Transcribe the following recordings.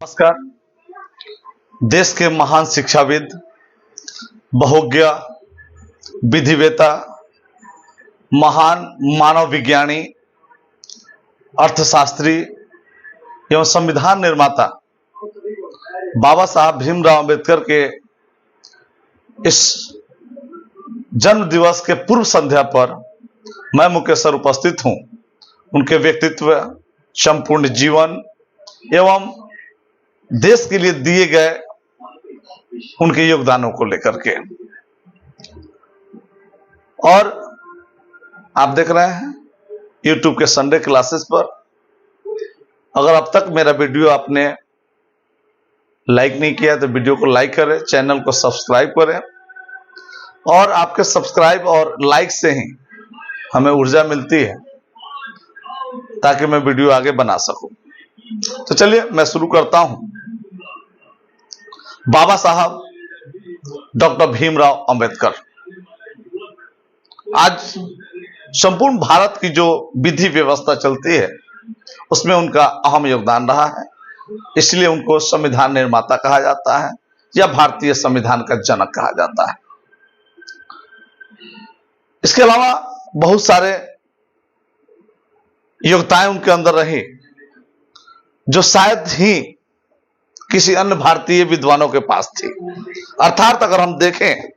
नमस्कार। देश के महान शिक्षाविद, बहुज्ञ, विधिवेता, महान मानव विज्ञानी, अर्थशास्त्री एवं संविधान निर्माता बाबा साहब भीमराव अंबेडकर के इस जन्म दिवस के पूर्व संध्या पर मैं मुकेश सर उपस्थित हूं। उनके व्यक्तित्व, संपूर्ण जीवन एवं देश के लिए दिए गए उनके योगदानों को लेकर के, और आप देख रहे हैं YouTube के संडे क्लासेस पर। अगर अब तक मेरा वीडियो आपने लाइक नहीं किया तो वीडियो को लाइक करें, चैनल को सब्सक्राइब करें, और आपके सब्सक्राइब और लाइक से ही हमें ऊर्जा मिलती है ताकि मैं वीडियो आगे बना सकूं। तो चलिए मैं शुरू करता हूं। बाबा साहब डॉक्टर भीमराव अंबेडकर आज संपूर्ण भारत की जो विधि व्यवस्था चलती है उसमें उनका अहम योगदान रहा है, इसलिए उनको संविधान निर्माता कहा जाता है या भारतीय संविधान का जनक कहा जाता है। इसके अलावा बहुत सारे योग्यताएं उनके अंदर रही जो शायद ही किसी अन्य भारतीय विद्वानों के पास थी। अर्थात अगर हम देखें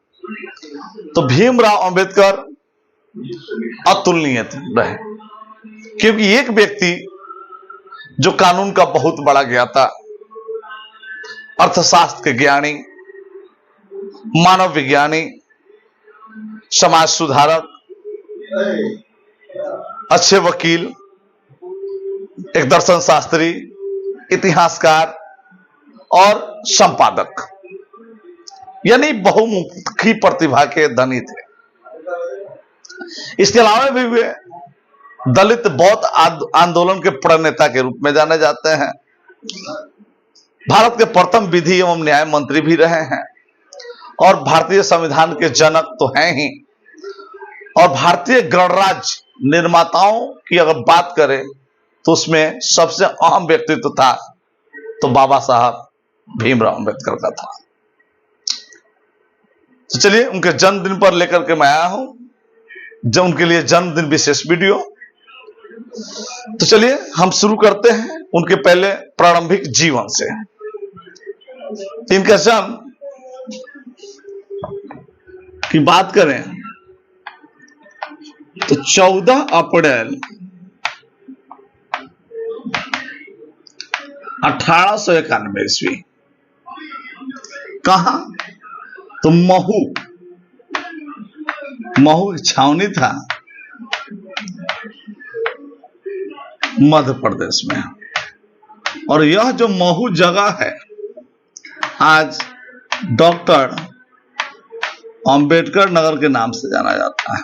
तो भीमराव अंबेडकर अतुलनीय रहे, क्योंकि एक व्यक्ति जो कानून का बहुत बड़ा ज्ञाता, अर्थशास्त्र के ज्ञानी, मानव विज्ञानी, समाज सुधारक, अच्छे वकील, एक दर्शन शास्त्री, इतिहासकार और संपादक, यानी बहुमुखी प्रतिभा के धनी थे। इसके अलावा भी वे दलित बौद्ध आंदोलन के प्रणेता के रूप में जाने जाते हैं। भारत के प्रथम विधि एवं न्याय मंत्री भी रहे हैं, और भारतीय संविधान के जनक तो हैं ही। और भारतीय गणराज्य निर्माताओं की अगर बात करें तो उसमें सबसे अहम व्यक्तित्व था तो बाबा साहब भीमराव अंबेडकर का था। तो चलिए उनके जन्मदिन पर लेकर के मैं आया हूं, जो उनके लिए जन्मदिन विशेष वीडियो। तो चलिए हम शुरू करते हैं उनके पहले प्रारंभिक जीवन से। इनका जन्म की बात करें तो 14 अप्रैल 1891 ईस्वी। कहा तो महू छावनी था मध्य प्रदेश में, और यह जो महू जगह है आज डॉक्टर अंबेडकर नगर के नाम से जाना जाता है।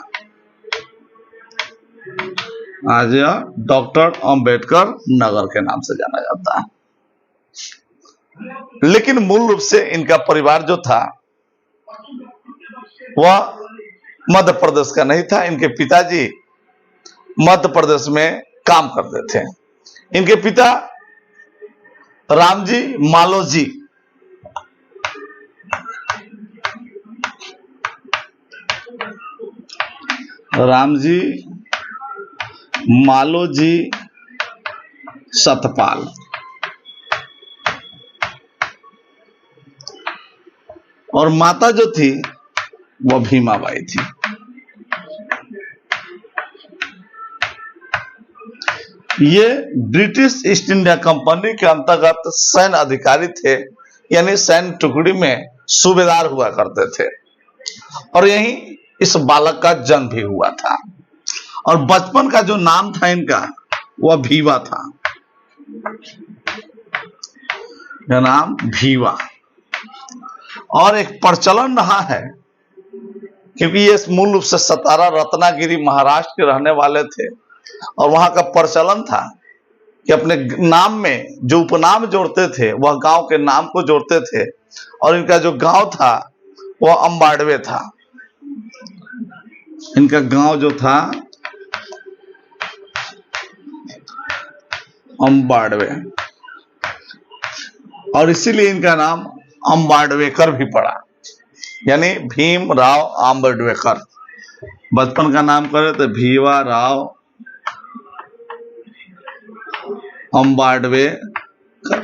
आज यह डॉक्टर अंबेडकर नगर के नाम से जाना जाता है। लेकिन मूल रूप से इनका परिवार जो था वह मध्य प्रदेश का नहीं था। इनके पिताजी मध्य प्रदेश में काम करते थे। इनके पिता रामजी मालोजी सतपाल, और माता जो थी वह भीमाबाई थी। ये ब्रिटिश ईस्ट इंडिया कंपनी के अंतर्गत सैन्य अधिकारी थे, यानी सैन्य टुकड़ी में सूबेदार हुआ करते थे, और यहीं इस बालक का जन्म भी हुआ था। और बचपन का जो नाम था इनका वह भीवा था, यह नाम भीवा। और एक प्रचलन रहा है, क्योंकि ये मूल रूप से सतारा रत्नागिरी महाराष्ट्र के रहने वाले थे, और वहां का प्रचलन था कि अपने नाम में जो उपनाम जोड़ते थे वह गांव के नाम को जोड़ते थे, और इनका जो गांव था वह अम्बाड़वे था। इनका गांव जो था अम्बाड़वे, और इसीलिए इनका नाम आंबेडकर भी पड़ा, यानी भीमराव आंबेडकर। बचपन का नाम करे तो भीवा राव आंबेडकर,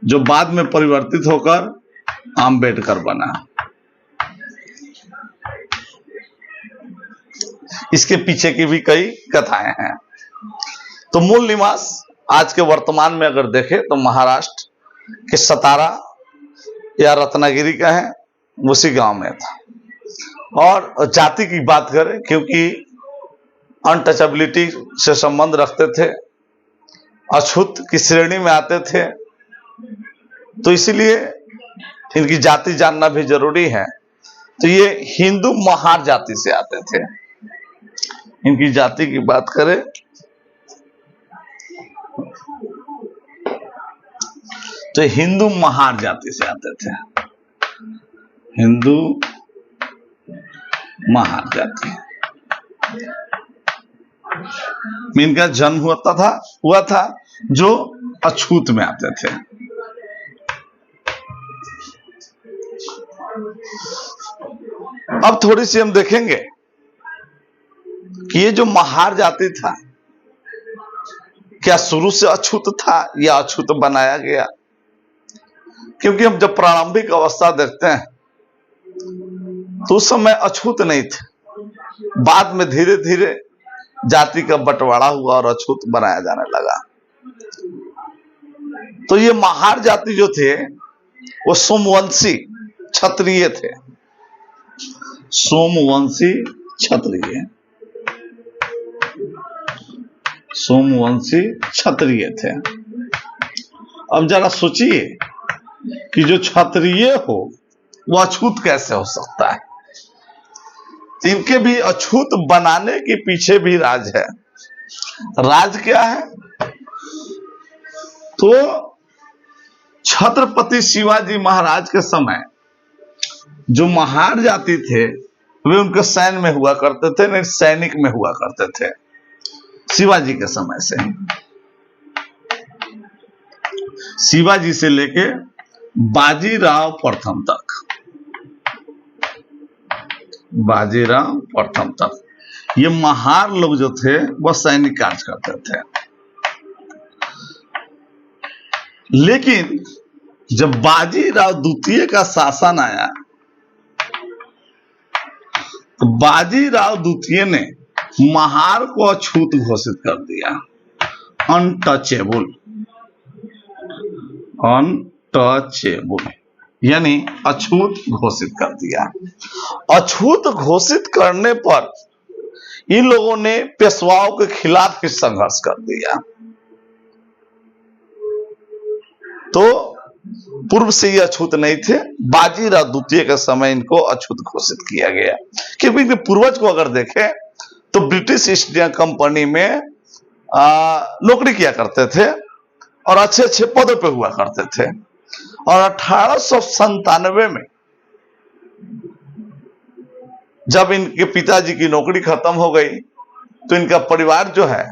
जो बाद में परिवर्तित होकर आंबेडकर बना। इसके पीछे की भी कई कथाएं हैं। तो मूल निवास आज के वर्तमान में अगर देखें तो महाराष्ट्र के सतारा या रत्नागिरी का है, उसी गांव में था। और जाति की बात करें, क्योंकि अनटचेबिलिटी से संबंध रखते थे, अछूत की श्रेणी में आते थे, तो इसलिए इनकी जाति जानना भी जरूरी है। तो ये हिंदू महार जाति से आते थे। इनकी जाति की बात करें तो हिंदू महार जाति से आते थे, हिंदू महार जाति। इनका जन्म हुआ था जो अछूत में आते थे। अब थोड़ी सी हम देखेंगे कि ये जो महार जाति था, क्या शुरू से अछूत था या अछूत बनाया गया? क्योंकि हम जब प्रारंभिक अवस्था देखते हैं तो उस समय अछूत नहीं थे, बाद में धीरे धीरे जाति का बंटवारा हुआ और अछूत बनाया जाने लगा। तो ये महार जाति जो थे वो सोमवंशी क्षत्रिय थे, सोमवंशी क्षत्रिय, सोमवंशी क्षत्रिय थे। अब जरा सोचिए कि जो क्षत्रिय हो वो अछूत कैसे हो सकता है? इनके भी अछूत बनाने के पीछे भी राज है। राज क्या है? तो छत्रपति शिवाजी महाराज के समय जो महार जाति थे वे उनके सैन्य में हुआ करते थे, नहीं सैनिक में हुआ करते थे शिवाजी के समय से। शिवाजी से लेके बाजीराव प्रथम तक, बाजीराव प्रथम तक ये महार लोग जो थे वह सैनिक कार्य करते थे। लेकिन जब बाजीराव द्वितीय का शासन आया तो बाजीराव द्वितीय ने महार को अछूत घोषित कर दिया, अनटचेबल, अनटचेबल यानी अछूत घोषित कर दिया। अछूत घोषित करने पर इन लोगों ने पेशवाओं के खिलाफ ही संघर्ष कर दिया। तो पूर्व से ये अछूत नहीं थे, बाजीराव द्वितीय के समय इनको अछूत घोषित किया गया। क्योंकि इनके पूर्वज को अगर देखें तो ब्रिटिश ईस्ट इंडिया कंपनी में नौकरी किया करते थे और अच्छे अच्छे पदों पे हुआ करते थे। और 1897 में जब इनके पिताजी की नौकरी खत्म हो गई तो इनका परिवार जो है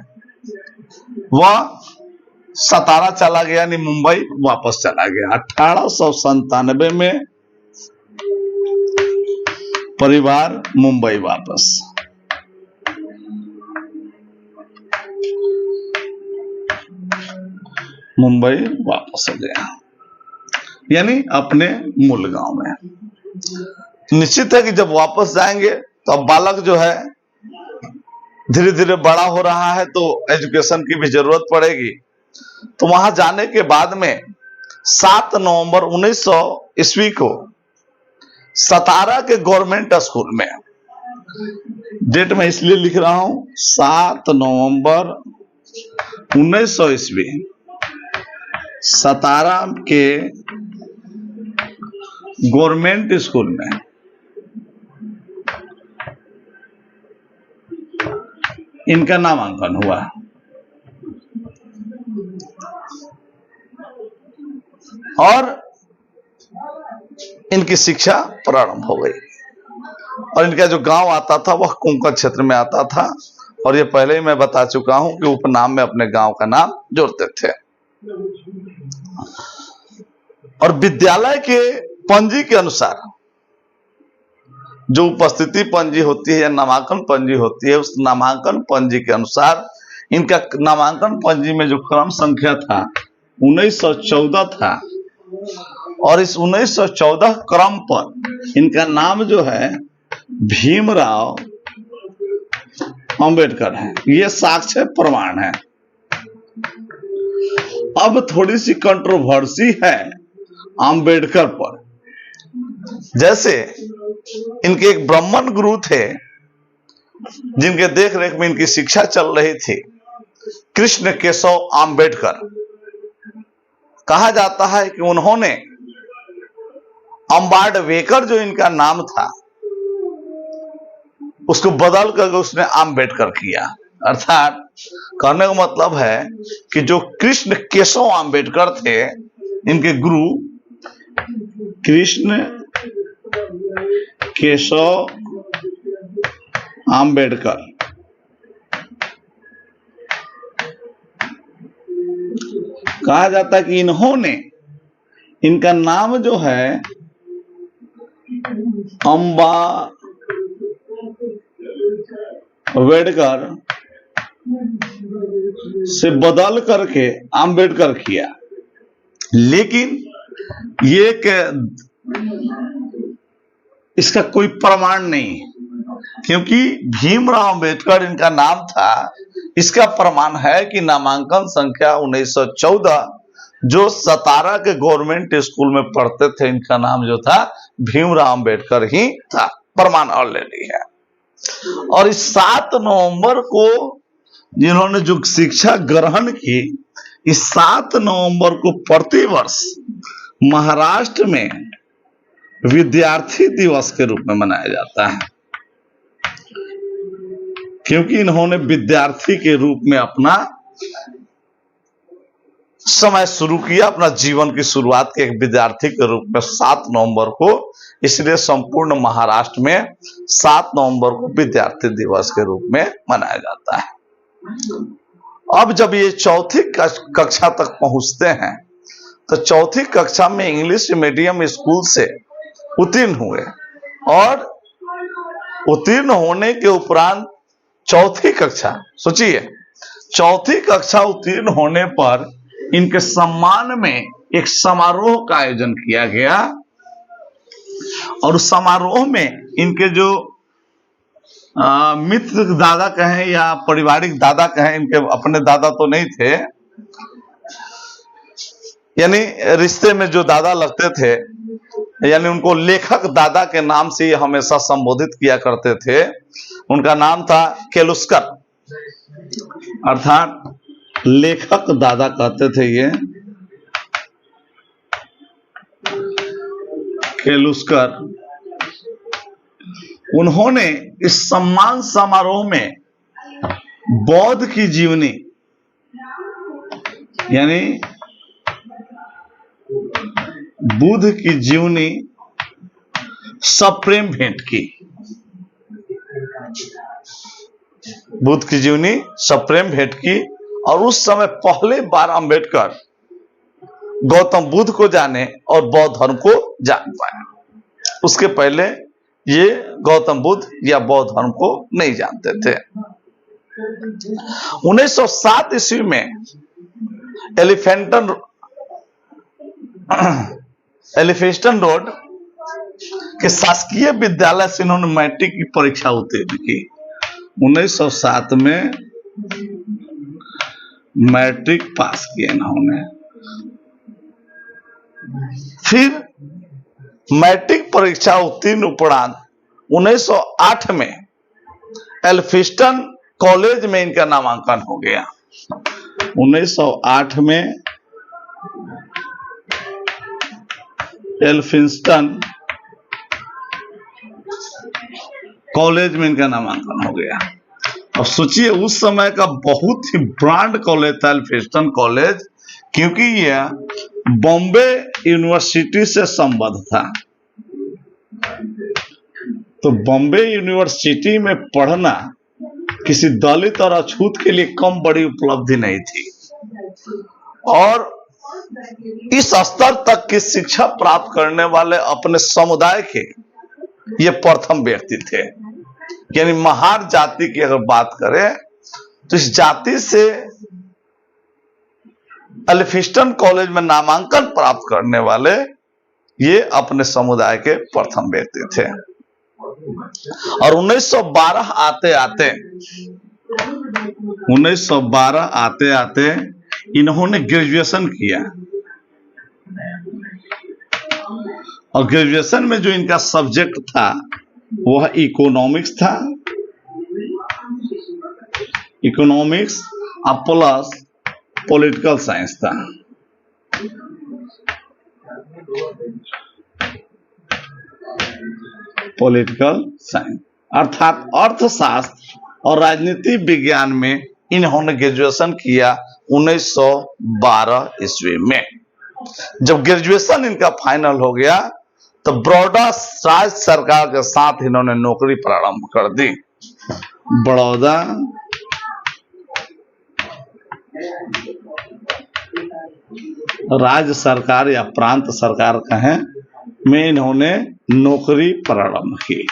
वह सतारा चला गया, यानी मुंबई वापस चला गया। 1897 में परिवार मुंबई वापस। मुंबई वापस हो गया, यानी अपने मूल गांव में। निश्चित है कि जब वापस जाएंगे तो अब बालक जो है धीरे धीरे बड़ा हो रहा है तो एजुकेशन की भी जरूरत पड़ेगी। तो वहां जाने के बाद में 7 नवंबर 1900 ईस्वी को सतारा के गवर्नमेंट स्कूल में, डेट में इसलिए लिख रहा हूं 7 नवंबर 1900 ईस्वी, सतारा के गवर्नमेंट स्कूल में इनका नामांकन हुआ। और इनकी शिक्षा प्रारंभ हो गई। और इनका जो गांव आता था वह कोंकण क्षेत्र में आता था। और ये पहले ही मैं बता चुका हूं कि उपनाम में अपने गांव का नाम जोड़ते थे। और विद्यालय के पंजी के अनुसार जो उपस्थिति पंजी होती है या नामांकन पंजी होती है, उस नामांकन पंजी के अनुसार इनका नामांकन पंजी में जो क्रम संख्या था 1914 था, और इस 1914 क्रम पर इनका नाम जो है भीमराव अंबेडकर है। यह साक्ष्य प्रमाण है। अब थोड़ी सी कंट्रोवर्सी है अंबेडकर पर। जैसे इनके एक ब्राह्मण गुरु थे जिनके देख रेख में इनकी शिक्षा चल रही थी, कृष्ण केशव अंबेडकर। कहा जाता है कि उन्होंने अंबाडवेकर जो इनका नाम था उसको बदल कर उसने अंबेडकर किया। अर्थात कहने का मतलब है कि जो कृष्ण केशव अंबेडकर थे, इनके गुरु कृष्ण केशव अंबेडकर, कहा जाता है कि इन्होंने इनका नाम जो है अंबेडकर से बदल करके अंबेडकर किया। लेकिन ये इसका कोई प्रमाण नहीं, क्योंकि भीमराव अंबेडकर इनका नाम था। इसका प्रमाण है कि नामांकन संख्या 1914 जो सतारा के गवर्नमेंट स्कूल में पढ़ते थे, इनका नाम जो था भीमराव अंबेडकर ही था। प्रमाण ऑलरेडी है। और इस 7 नवंबर को जिन्होंने जो शिक्षा ग्रहण की, इस 7 नवंबर को प्रतिवर्ष महाराष्ट्र में विद्यार्थी दिवस के रूप में मनाया जाता है, क्योंकि इन्होंने विद्यार्थी के रूप में अपना समय शुरू किया, अपना जीवन की शुरुआत की एक विद्यार्थी के रूप में 7 नवंबर को। इसलिए संपूर्ण महाराष्ट्र में 7 नवंबर को विद्यार्थी दिवस के रूप में मनाया जाता है। अब जब ये चौथी कक्षा तक पहुंचते हैं तो चौथी कक्षा में इंग्लिश मीडियम स्कूल से उत्तीर्ण हुए, और उत्तीर्ण होने के उपरांत चौथी कक्षा, सोचिए, चौथी कक्षा उत्तीर्ण होने पर इनके सम्मान में एक समारोह का आयोजन किया गया। और उस समारोह में इनके जो मित्र दादा कहें या पारिवारिक दादा कहें, इनके अपने दादा तो नहीं थे, यानी रिश्ते में जो दादा लगते थे, यानी उनको लेखक दादा के नाम से ये हमेशा संबोधित किया करते थे। उनका नाम था केलुस्कर, अर्थात लेखक दादा कहते थे ये केलुस्कर। उन्होंने इस सम्मान समारोह में बौद्ध की जीवनी, यानी बुद्ध की जीवनी सप्रेम भेंट की। बुद्ध की जीवनी सप्रेम भेंट की। और उस समय पहले बार अंबेडकर गौतम बुद्ध को जाने और बौद्ध धर्म को जान पाए। उसके पहले ये गौतम बुद्ध या बौद्ध धर्म को नहीं जानते थे। 1907 ईस्वी में एलिफेंटन रोड के शासकीय विद्यालय से इन्होंने मैट्रिक की परीक्षा उत्तीर्ण की। 1907 में मैट्रिक पास किया इन्होंने। फिर मैट्रिक परीक्षा उत्तीर्ण उपरांत 1908 में एल्फिस्टन कॉलेज में इनका नामांकन हो गया। 1908 में एल्फिस्टन कॉलेज में इनका नामांकन हो गया। अब सोचिए, उस समय का बहुत ही ब्रांड कॉलेज था एल्फिस्टन कॉलेज, क्योंकि यह बॉम्बे यूनिवर्सिटी से संबद्ध था। तो बॉम्बे यूनिवर्सिटी में पढ़ना किसी दलित और अछूत के लिए कम बड़ी उपलब्धि नहीं थी। और इस स्तर तक की शिक्षा प्राप्त करने वाले अपने समुदाय के ये प्रथम व्यक्ति थे। यानी महार जाति की अगर बात करें तो इस जाति से एल्फिंस्टन कॉलेज में नामांकन प्राप्त करने वाले ये अपने समुदाय के प्रथम व्यक्ति थे। और 1912 आते आते इन्होंने ग्रेजुएशन किया। और ग्रेजुएशन में जो इनका सब्जेक्ट था वह इकोनॉमिक्स था। इकोनॉमिक्स प्लस पॉलिटिकल साइंस था। पॉलिटिकल साइंस अर्थात अर्थशास्त्र और राजनीति विज्ञान में इन्होंने ग्रेजुएशन किया 1912 ईस्वी में। जब ग्रेजुएशन इनका फाइनल हो गया तो बड़ौदा राज्य सरकार के साथ इन्होंने नौकरी प्रारंभ कर दी। बड़ौदा राज्य सरकार या प्रांत सरकार कहें में इन्होंने नौकरी प्रारंभ की।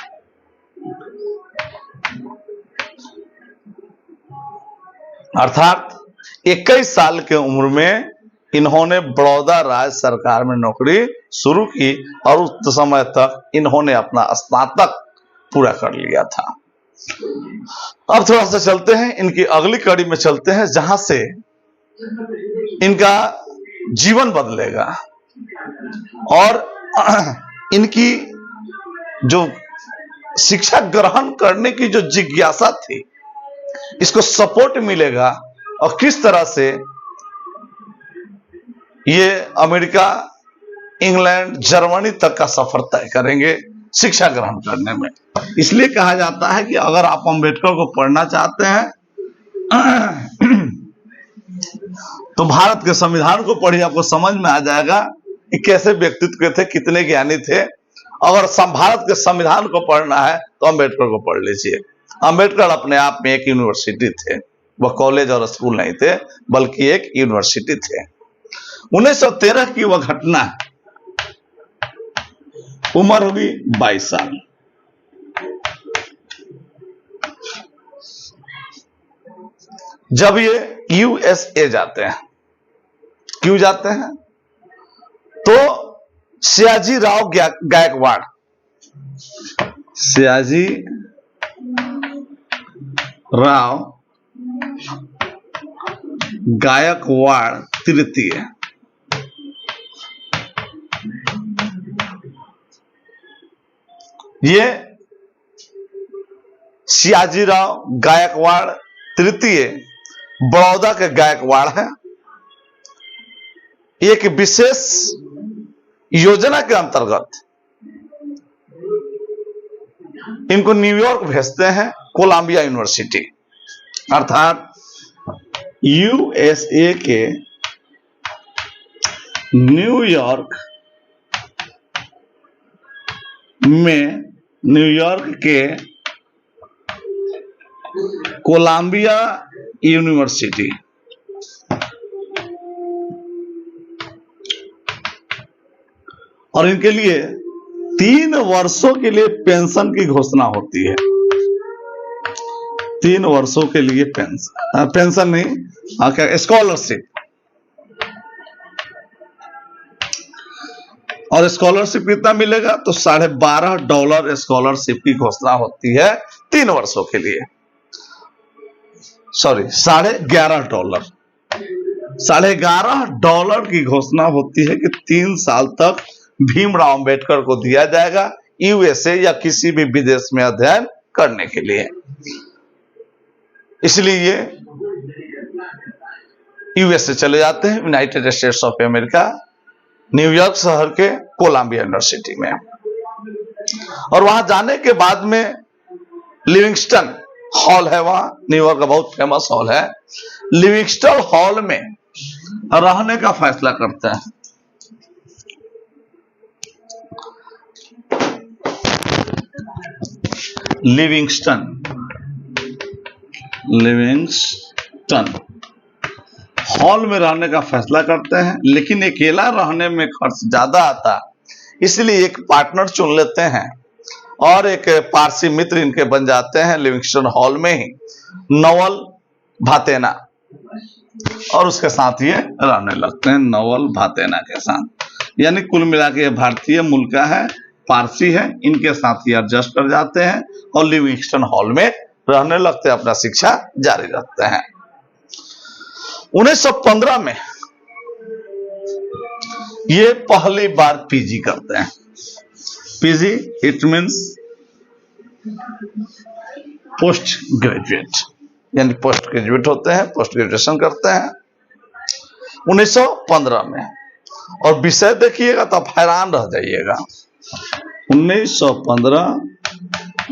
अर्थात 21 साल की उम्र में इन्होंने बड़ौदा राज्य सरकार में नौकरी शुरू की और उस समय तक इन्होंने अपना स्नातक पूरा कर लिया था। अब थोड़ा सा चलते हैं, इनकी अगली कड़ी में चलते हैं जहां से इनका जीवन बदलेगा और इनकी जो शिक्षा ग्रहण करने की जो जिज्ञासा थी इसको सपोर्ट मिलेगा और किस तरह से ये अमेरिका, इंग्लैंड, जर्मनी तक का सफर तय करेंगे शिक्षा ग्रहण करने में। इसलिए कहा जाता है कि अगर आप अंबेडकर को पढ़ना चाहते हैं तो भारत के संविधान को पढ़िए, आपको समझ में आ जाएगा कि कैसे व्यक्तित्व थे, कितने ज्ञानी थे। अगर भारत के संविधान को पढ़ना है तो अंबेडकर को पढ़ लीजिए। अंबेडकर अपने आप में एक यूनिवर्सिटी थे, वह कॉलेज और स्कूल नहीं थे बल्कि एक यूनिवर्सिटी थे। 1913 की वह घटना है, उम्र होगी 22 साल। जब ये यूएसए जाते हैं, क्यों जाते हैं? तो सयाजी राव गायकवाड़, सयाजी राव गायकवाड़ तृतीय ये सयाजीराव गायकवाड़ तृतीय बड़ौदा के गायकवाड़ है। एक विशेष योजना के अंतर्गत इनको न्यूयॉर्क भेजते हैं, कोलंबिया यूनिवर्सिटी अर्थात यूएसए के न्यूयॉर्क में, न्यूयॉर्क के कोलंबिया यूनिवर्सिटी और इनके लिए 3 वर्षों के लिए पेंशन की घोषणा होती है। 3 वर्षों के लिए पेंशन नहीं, क्या स्कॉलरशिप। और स्कॉलरशिप कितना मिलेगा? तो $12.5 स्कॉलरशिप की घोषणा होती है 3 वर्षों के लिए। सॉरी, $11.5 $11.5 की घोषणा होती है कि 3 साल तक भीमराव अंबेडकर को दिया जाएगा यूएसए या किसी भी विदेश में अध्ययन करने के लिए। इसलिए ये यूएसए चले जाते हैं, United states of America, New York शहर के कोलंबिया यूनिवर्सिटी में। और वहां जाने के बाद में लिविंगस्टन हॉल है, वहां न्यूयॉर्क का बहुत फेमस हॉल है, लिविंगस्टन हॉल में रहने का फैसला करते हैं। लिविंगस्टन हॉल में रहने का फैसला करते हैं, लेकिन अकेला रहने में खर्च ज्यादा आता, इसलिए एक पार्टनर चुन लेते हैं और एक पारसी मित्र इनके बन जाते हैं लिविंगस्टन हॉल में ही, नवल भातेना, और उसके साथ ये रहने लगते हैं नवल भातेना के साथ। यानी कुल मिला के भारतीय मूल का है, पारसी है, इनके साथ ही एडजस्ट कर जाते हैं और लिविंगस्टन हॉल में रहने लगते हैं, अपना शिक्षा जारी रखते हैं। 1915 में ये पहली बार पीजी करते हैं। PG it means post graduate, यानी पोस्ट ग्रेजुएट होते हैं, पोस्ट ग्रेजुएशन करते हैं 1915 में। और विषय देखिएगा तो आप हैरान रह जाइएगा। 1915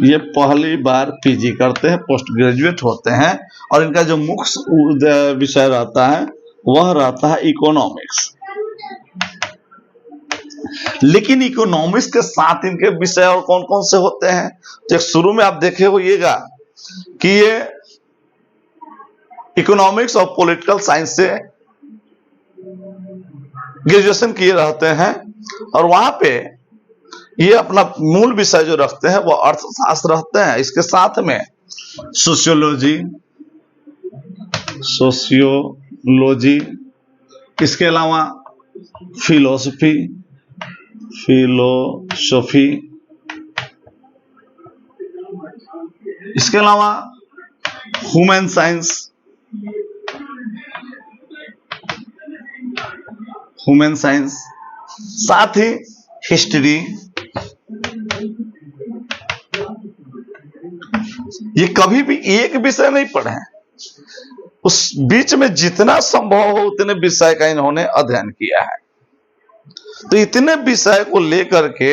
ये पहली बार पीजी करते हैं, पोस्ट ग्रेजुएट होते हैं, और इनका जो मुख्य विषय रहता है वह रहता है इकोनॉमिक्स। लेकिन इकोनॉमिक्स के साथ इनके विषय और कौन कौन से होते हैं, तो शुरू में आप देखे होइएगा कि ये इकोनॉमिक्स और पॉलिटिकल साइंस से ग्रेजुएशन किए रहते हैं, और वहां पे ये अपना मूल विषय जो रखते हैं वो अर्थशास्त्र रखते हैं। इसके साथ में सोशियोलॉजी, इसके अलावा फिलोसफी, इसके अलावा ह्यूमन साइंस, साथ ही हिस्ट्री। ये कभी भी एक विषय नहीं पढ़े, उस बीच में जितना संभव हो उतने विषय का इन्होंने अध्ययन किया है। तो इतने विषय को लेकर के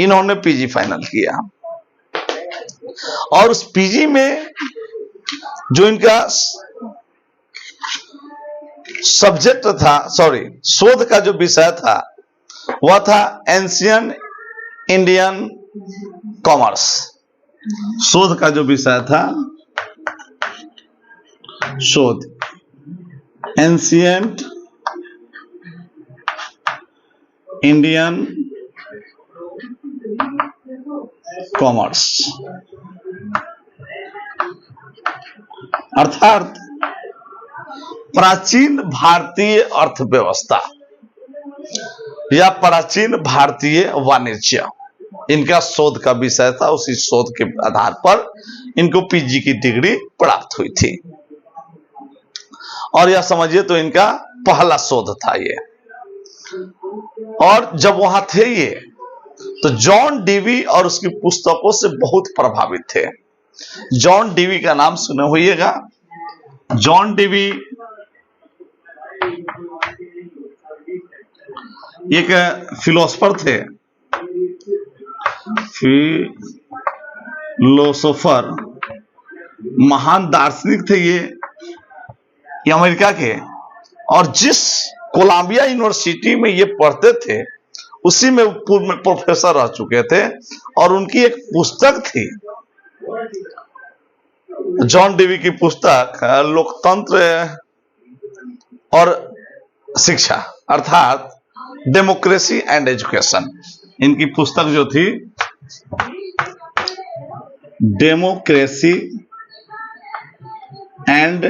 इन्होंने पीजी फाइनल किया, और उस पीजी में जो इनका सब्जेक्ट था, शोध का जो विषय था वह था एंशियंट इंडियन कॉमर्स। शोध का जो विषय था, एंशियंट इंडियन कॉमर्स, अर्थात प्राचीन भारतीय अर्थव्यवस्था या प्राचीन भारतीय वाणिज्य, इनका शोध का विषय था। उसी शोध के आधार पर इनको पीजी की डिग्री प्राप्त हुई थी, और यह समझिए तो इनका पहला शोध था ये। और जब वहां थे ये, तो जॉन डीवी और उसकी पुस्तकों से बहुत प्रभावित थे। जॉन डीवी का नाम सुने होइएगा। जॉन डीवी एक फिलोसोफर थे, महान दार्शनिक थे ये अमेरिका के, और जिस कोलंबिया यूनिवर्सिटी में ये पढ़ते थे उसी में पूर्व में प्रोफेसर रह चुके थे। और उनकी एक पुस्तक थी, जॉन डीवी की पुस्तक लोकतंत्र और शिक्षा, अर्थात डेमोक्रेसी एंड एजुकेशन। इनकी पुस्तक जो थी डेमोक्रेसी एंड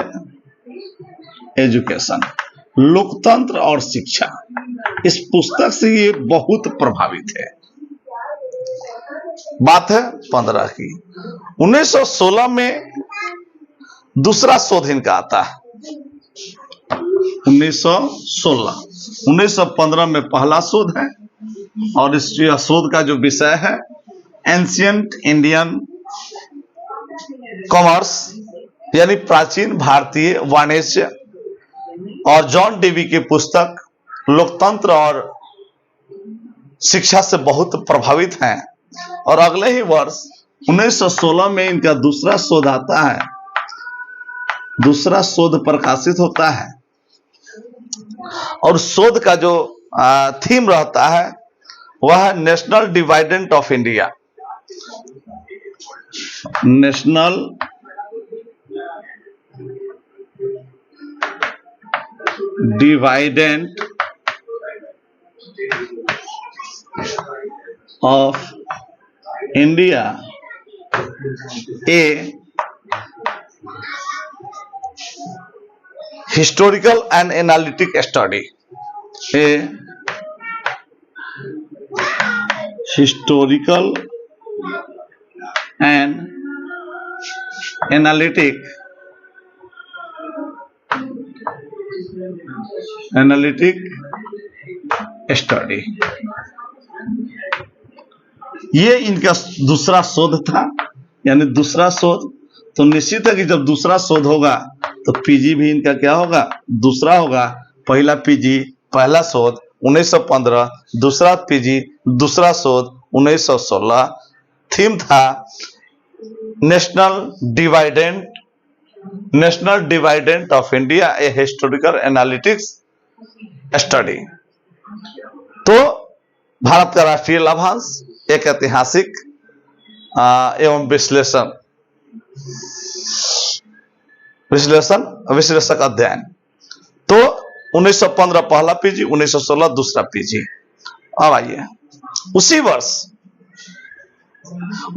एजुकेशन, लोकतंत्र और शिक्षा, इस पुस्तक से ये बहुत प्रभावित है। बात है 15 की। 1916 में दूसरा शोध इनका आता है। 1916, 1915 में पहला शोध है, और इस शोध का जो विषय है एंशियंट इंडियन कॉमर्स, यानी प्राचीन भारतीय वाणिज्य। और जॉन डीवी की पुस्तक लोकतंत्र और शिक्षा से बहुत प्रभावित हैं। और अगले ही वर्ष 1916 में इनका दूसरा शोध आता है, दूसरा शोध प्रकाशित होता है, और शोध का जो थीम रहता है वह है national डिवाइडेंट of India. National डिवाइडेंट of India A historical and analytic study, a historical and analytic study। ये इनका दूसरा शोध था, यानी दूसरा शोध। तो निश्चित है कि जब दूसरा शोध होगा तो पीजी भी इनका क्या होगा, दूसरा होगा। पहला पीजी पहला शोध 1915, दूसरा पीजी दूसरा शोध 1916। थीम था national डिवाइडेंट of India a historical analytics study. तो भारत का राष्ट्रीय लाभांश, एक ऐतिहासिक एवं विश्लेषक अध्ययन। तो 1915 पहला पीजी, 1916 दूसरा पीजी। अब आइए, उसी वर्ष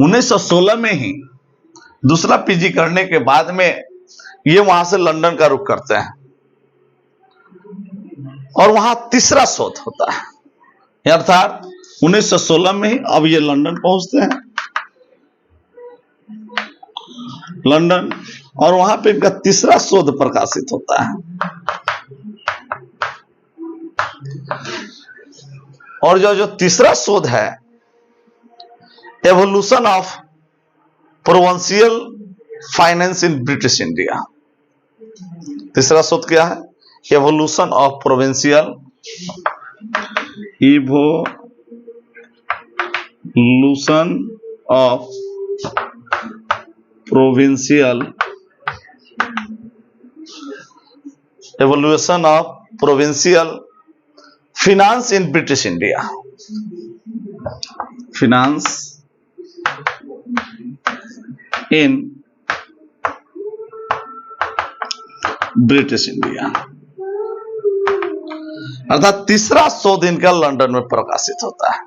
1916 में ही दूसरा पीजी करने के बाद में ये वहां से लंदन का रुख करते हैं और वहां तीसरा शोध होता है। अर्थात 1916 में ही अब ये लंदन पहुंचते हैं, लंदन, और वहां पे इनका तीसरा शोध प्रकाशित होता है। और जो तीसरा शोध है, evolution of provincial finance in British India. तीसरा शोध क्या है? Evolution of provincial evolution of provincial finance in British India। finance in British India, अर्थात तीसरा शोध इनका लंदन में प्रकाशित होता है।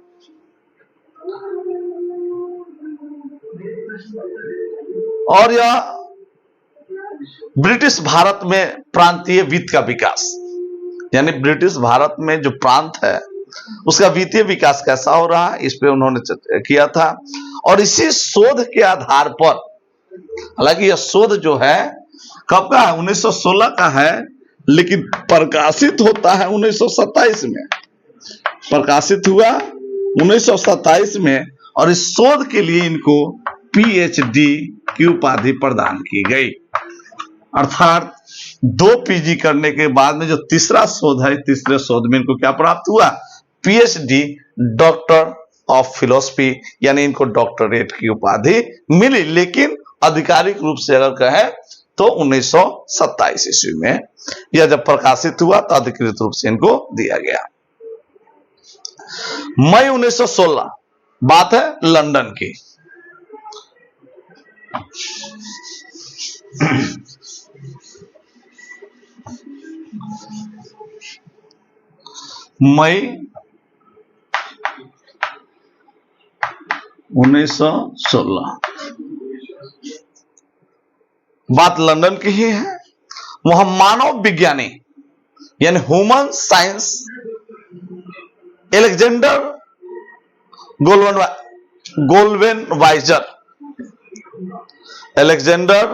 और यह ब्रिटिश भारत में प्रांतीय वित्त का विकास, यानी ब्रिटिश भारत में जो प्रांत है उसका वित्तीय विकास कैसा हो रहा है, इस पे उन्होंने किया था। और इसी शोध के आधार पर, हालांकि यह शोध जो है कब का है, 1916 का है, लेकिन प्रकाशित होता है 1927 में। प्रकाशित हुआ 1927 में, और इस शोध के लिए इनको पीएचडी की उपाधि प्रदान की गई। अर्थात 2 पीजी करने के बाद में जो तीसरा शोध है, तीसरे शोध में इनको क्या प्राप्त हुआ? पीएचडी, डॉक्टर ऑफ फिलोसफी, यानी इनको डॉक्टरेट की उपाधि मिली। लेकिन आधिकारिक रूप से अगर कहें तो 1927 ईस्वी में यह जब प्रकाशित हुआ तो अधिकृत रूप से इनको दिया गया। मई 1916, बात है लंदन की। मई 1916, बात लंदन की ही है। वहां मानव विज्ञानी यानी human science Alexander Goldenweiser, Alexander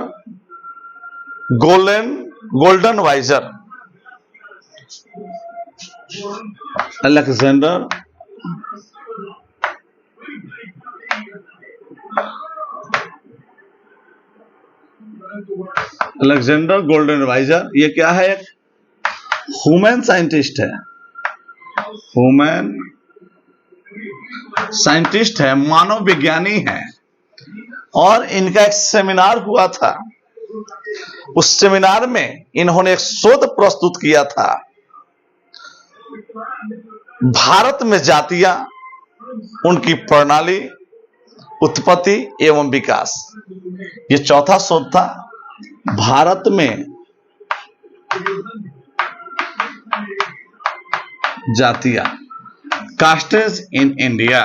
Goldenweiser, Alexander Goldenweiser, ये क्या है? एक ह्यूमन साइंटिस्ट है, ह्यूमन साइंटिस्ट है, मानव विज्ञानी है। और इनका एक सेमिनार हुआ था। उस सेमिनार में इन्होंने एक शोध प्रस्तुत किया था, भारत में जातियां, उनकी प्रणाली, उत्पत्ति एवं विकास। ये चौथा शोध था। भारत में जातियां, कास्टेज इन इंडिया,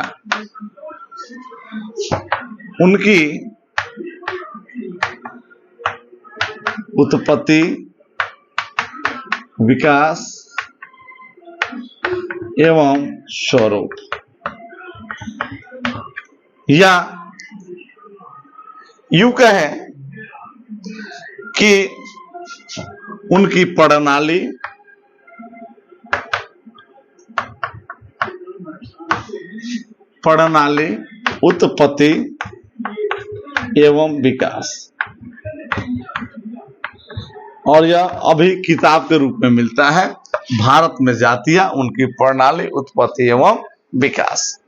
उनकी उत्पत्ति, विकास एवं स्वरूप, या यूं कहें कि उनकी प्रणाली, उत्पत्ति एवं विकास। और यह अभी किताब के रूप में मिलता है, भारत में जातियां, उनकी प्रणाली, उत्पत्ति एवं विकास।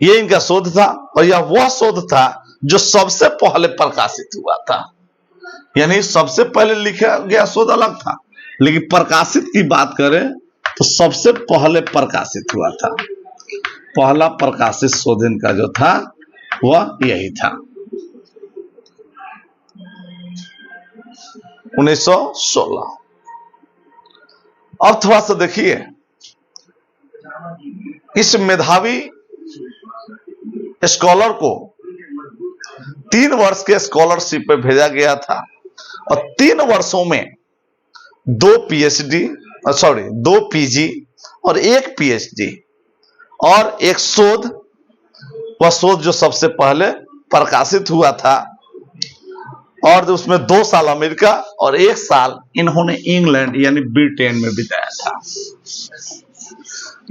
ये इनका शोध था, और यह वह शोध था जो सबसे पहले प्रकाशित हुआ था। यानी सबसे पहले लिखा गया शोध अलग था, लेकिन प्रकाशित की बात करें तो सबसे पहले प्रकाशित हुआ था। पहला प्रकाशित शोध इनका जो था वह यही था, 1916। अब थोड़ा सा देखिए, इस मेधावी स्कॉलर को 3 वर्ष के स्कॉलरशिप पे भेजा गया था, और 3 वर्षों में 2 पीजी और 1 पीएचडी और एक शोध, वह शोध जो सबसे पहले प्रकाशित हुआ था, और उसमें 2 साल अमेरिका और 1 साल इन्होंने इंग्लैंड यानी ब्रिटेन में बिताया था।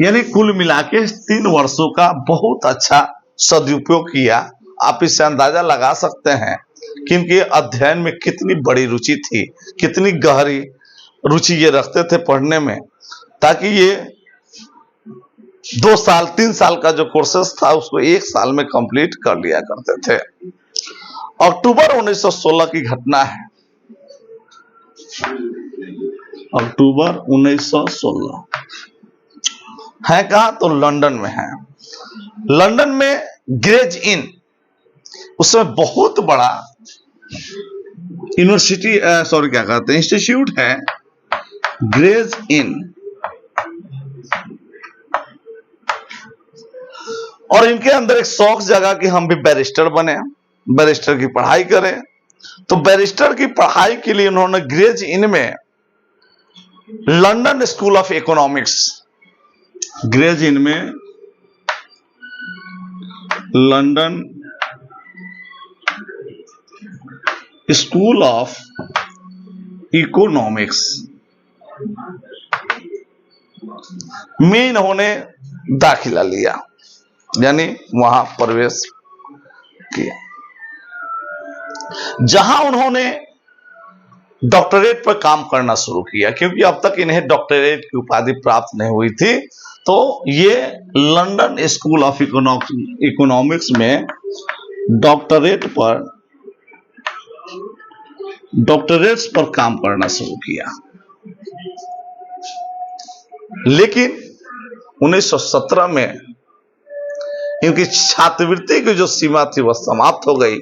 यानी कुल मिलाके 3 वर्षों का बहुत अच्छा सदुपयोग किया। आप इससे अंदाजा लगा सकते हैं कि इनके अध्ययन में कितनी बड़ी रुचि थी, कितनी गहरी रुचि ये रखते थे पढ़ने में, ताकि ये 2 साल 3 साल का जो कोर्सेस था उसको 1 साल में कंप्लीट कर लिया करते थे। अक्टूबर 1916 की घटना है, अक्टूबर 1916 है कहां? तो लंदन में है। लंदन में ग्रेज इन, उसमें बहुत बड़ा यूनिवर्सिटी, क्या कहते हैं, इंस्टीट्यूट है, ग्रेज इन। और इनके अंदर एक शौक जगह कि हम भी बैरिस्टर बने, बैरिस्टर की पढ़ाई करें। तो बैरिस्टर की पढ़ाई के लिए उन्होंने ग्रेज इन में London School of Economics, Gray's Inn में लंदन स्कूल ऑफ इकोनॉमिक्स में इन्होंने दाखिला लिया, यानी वहां प्रवेश किया, जहां उन्होंने डॉक्टरेट पर काम करना शुरू किया। क्योंकि अब तक इन्हें डॉक्टरेट की उपाधि प्राप्त नहीं हुई थी, तो ये लंदन स्कूल ऑफ इकोनॉमिक्स में डॉक्टरेट्स पर काम करना शुरू किया। लेकिन 1917 में इनकी छात्रवृत्ति की जो सीमा थी वह समाप्त हो गई,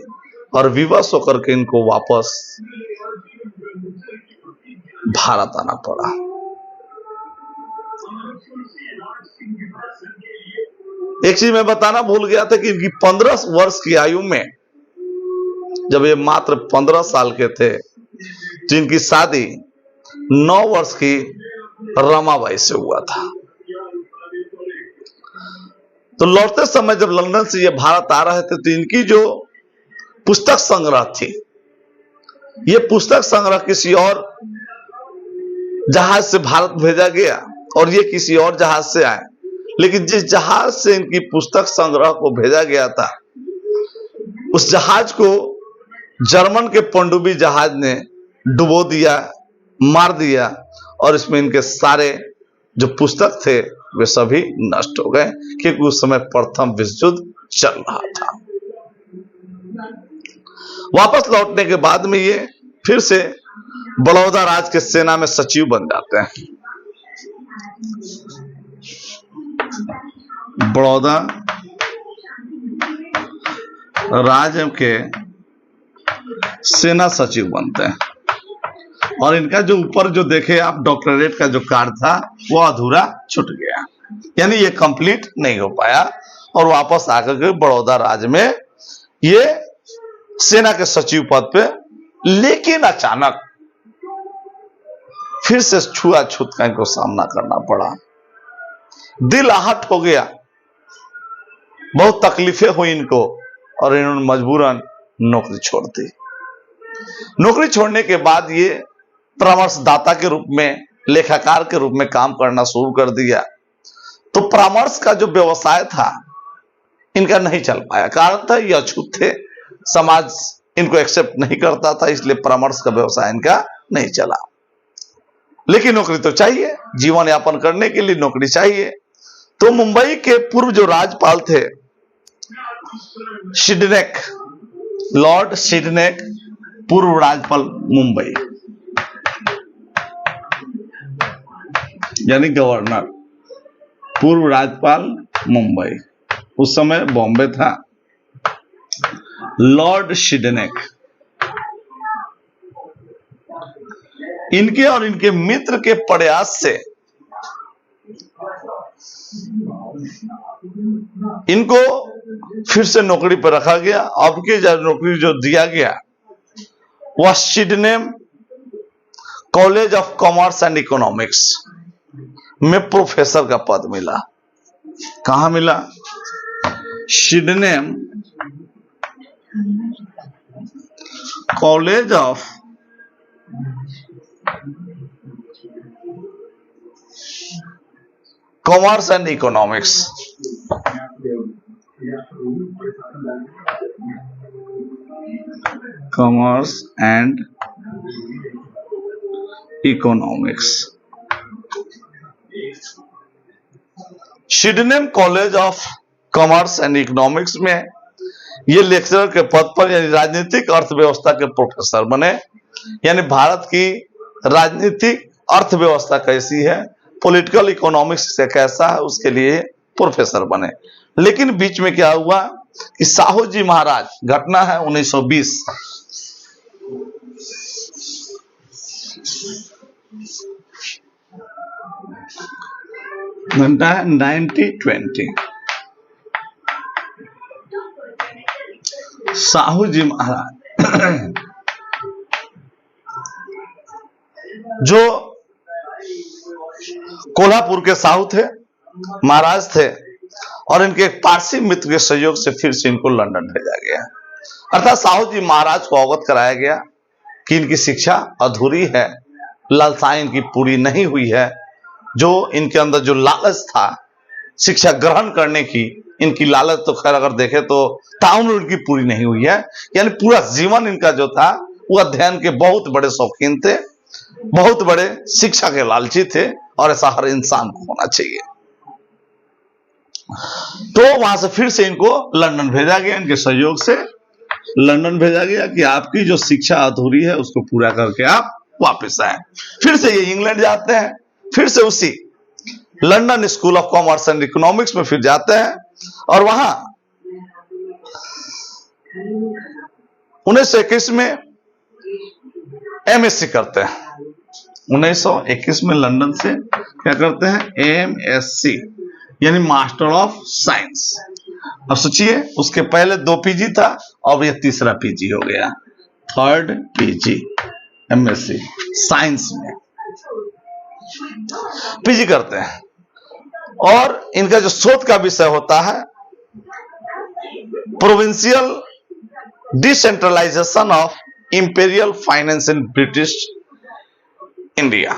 और विवश होकर के इनको वापस भारत आना पड़ा। एक चीज मैं बताना भूल गया था कि इनकी 15 वर्ष की आयु में, जब ये मात्र 15 साल के थे, तो इनकी शादी 9 वर्ष की रमाबाई से हुआ था। तो लौटते समय जब लंदन से ये भारत आ रहे थे, तो इनकी जो पुस्तक संग्रह थी, ये पुस्तक संग्रह किसी और जहाज से भारत भेजा गया, और ये किसी और जहाज से आए। लेकिन जिस जहाज से इनकी पुस्तक संग्रह को भेजा गया था, उस जहाज को जर्मन के पनडुब्बी जहाज ने डुबो दिया, मार दिया, और इसमें इनके सारे जो पुस्तक थे वे सभी नष्ट हो गए, क्योंकि उस समय प्रथम विश्व युद्ध चल रहा था। वापस लौटने के बाद में ये फिर से बड़ौदा राज के सेना में सचिव बन जाते हैं। बड़ौदा राज के सेना सचिव बनते हैं, और इनका जो ऊपर जो देखे आप डॉक्टरेट का जो कार्ड था वो अधूरा छूट गया, यानी ये कंप्लीट नहीं हो पाया और वापस आकर के बड़ौदा राज्य में ये सेना के सचिव पद पे, लेकिन अचानक फिर से छुआछूत का इनको सामना करना पड़ा, दिल आहत हो गया, बहुत तकलीफें हुई इनको और इन्होंने मजबूरन नौकरी छोड़ दी। नौकरी छोड़ने के बाद ये परामर्शदाता के रूप में, लेखाकार के रूप में काम करना शुरू कर दिया। तो परामर्श का जो व्यवसाय था इनका नहीं चल पाया, कारण था ये अछूत थे, समाज इनको एक्सेप्ट नहीं करता था, इसलिए परामर्श का व्यवसाय इनका नहीं चला। लेकिन नौकरी तो चाहिए, जीवन यापन करने के लिए नौकरी चाहिए। तो मुंबई के पूर्व जो राज्यपाल थे सिडनेक, लॉर्ड सिडनेक, पूर्व राज्यपाल मुंबई यानी गवर्नर, पूर्व राज्यपाल मुंबई, उस समय बॉम्बे था, लॉर्ड सिडनेक, इनके और इनके मित्र के प्रयास से इनको फिर से नौकरी पर रखा गया। अब की नौकरी जो दिया गया वह Sydney college of commerce and economics में प्रोफेसर का पद मिला। कहां मिला? Sydney college of commerce and economics, commerce and economics, Sydney college of commerce and economics में ये लेक्चरर के पद पर यानी राजनीतिक अर्थव्यवस्था के प्रोफेसर बने। यानी भारत की राजनीतिक अर्थव्यवस्था कैसी है, पॉलिटिकल इकोनॉमिक्स से कैसा है, उसके लिए प्रोफेसर बने। लेकिन बीच में क्या हुआ कि साहू जी महाराज, घटना है 1920, घंटा है 1920, साहू जी महाराज जो कोल्हापुर के साहू थे, महाराज थे, और इनके एक पारसी मित्र के सहयोग से फिर से इनको लंदन भेजा गया। अर्थात साहू जी महाराज को अवगत कराया गया कि इनकी शिक्षा अधूरी है, लालसाएं इनकी पूरी नहीं हुई है, जो इनके अंदर जो लालच था शिक्षा ग्रहण करने की, इनकी लालच तो खैर अगर देखे तो ताउन इनकी पूरी नहीं हुई है। यानी पूरा जीवन इनका जो था वो अध्ययन के बहुत बड़े शौकीन थे, बहुत बड़े शिक्षा के लालची थे, और ऐसा हर इंसान को होना चाहिए। तो वहां से फिर से इनको लंदन भेजा गया, इनके सहयोग से लंदन भेजा गया कि आपकी जो शिक्षा अधूरी है उसको पूरा करके आप वापस आए। फिर से ये इंग्लैंड जाते हैं, फिर से उसी London School of commerce and economics में फिर जाते हैं और वहां 1921 में एमएससी करते हैं। 1921 में लंदन से क्या करते हैं? एमएससी यानी मास्टर ऑफ साइंस। अब सोचिए, उसके पहले 2 पीजी था, अब ये तीसरा पीजी हो गया, 3rd पीजी, एमएससी साइंस में पीजी करते हैं। और इनका जो शोध का विषय होता है provincial decentralisation of imperial finance in British India,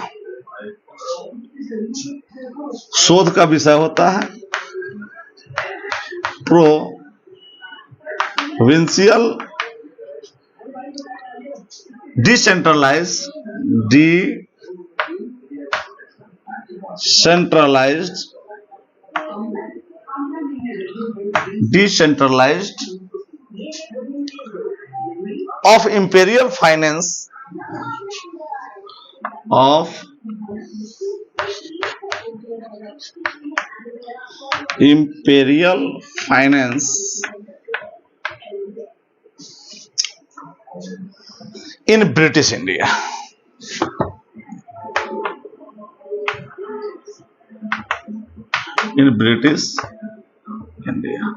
शोध का विषय होता है provincial decentralized of imperial finance in British India। In British India.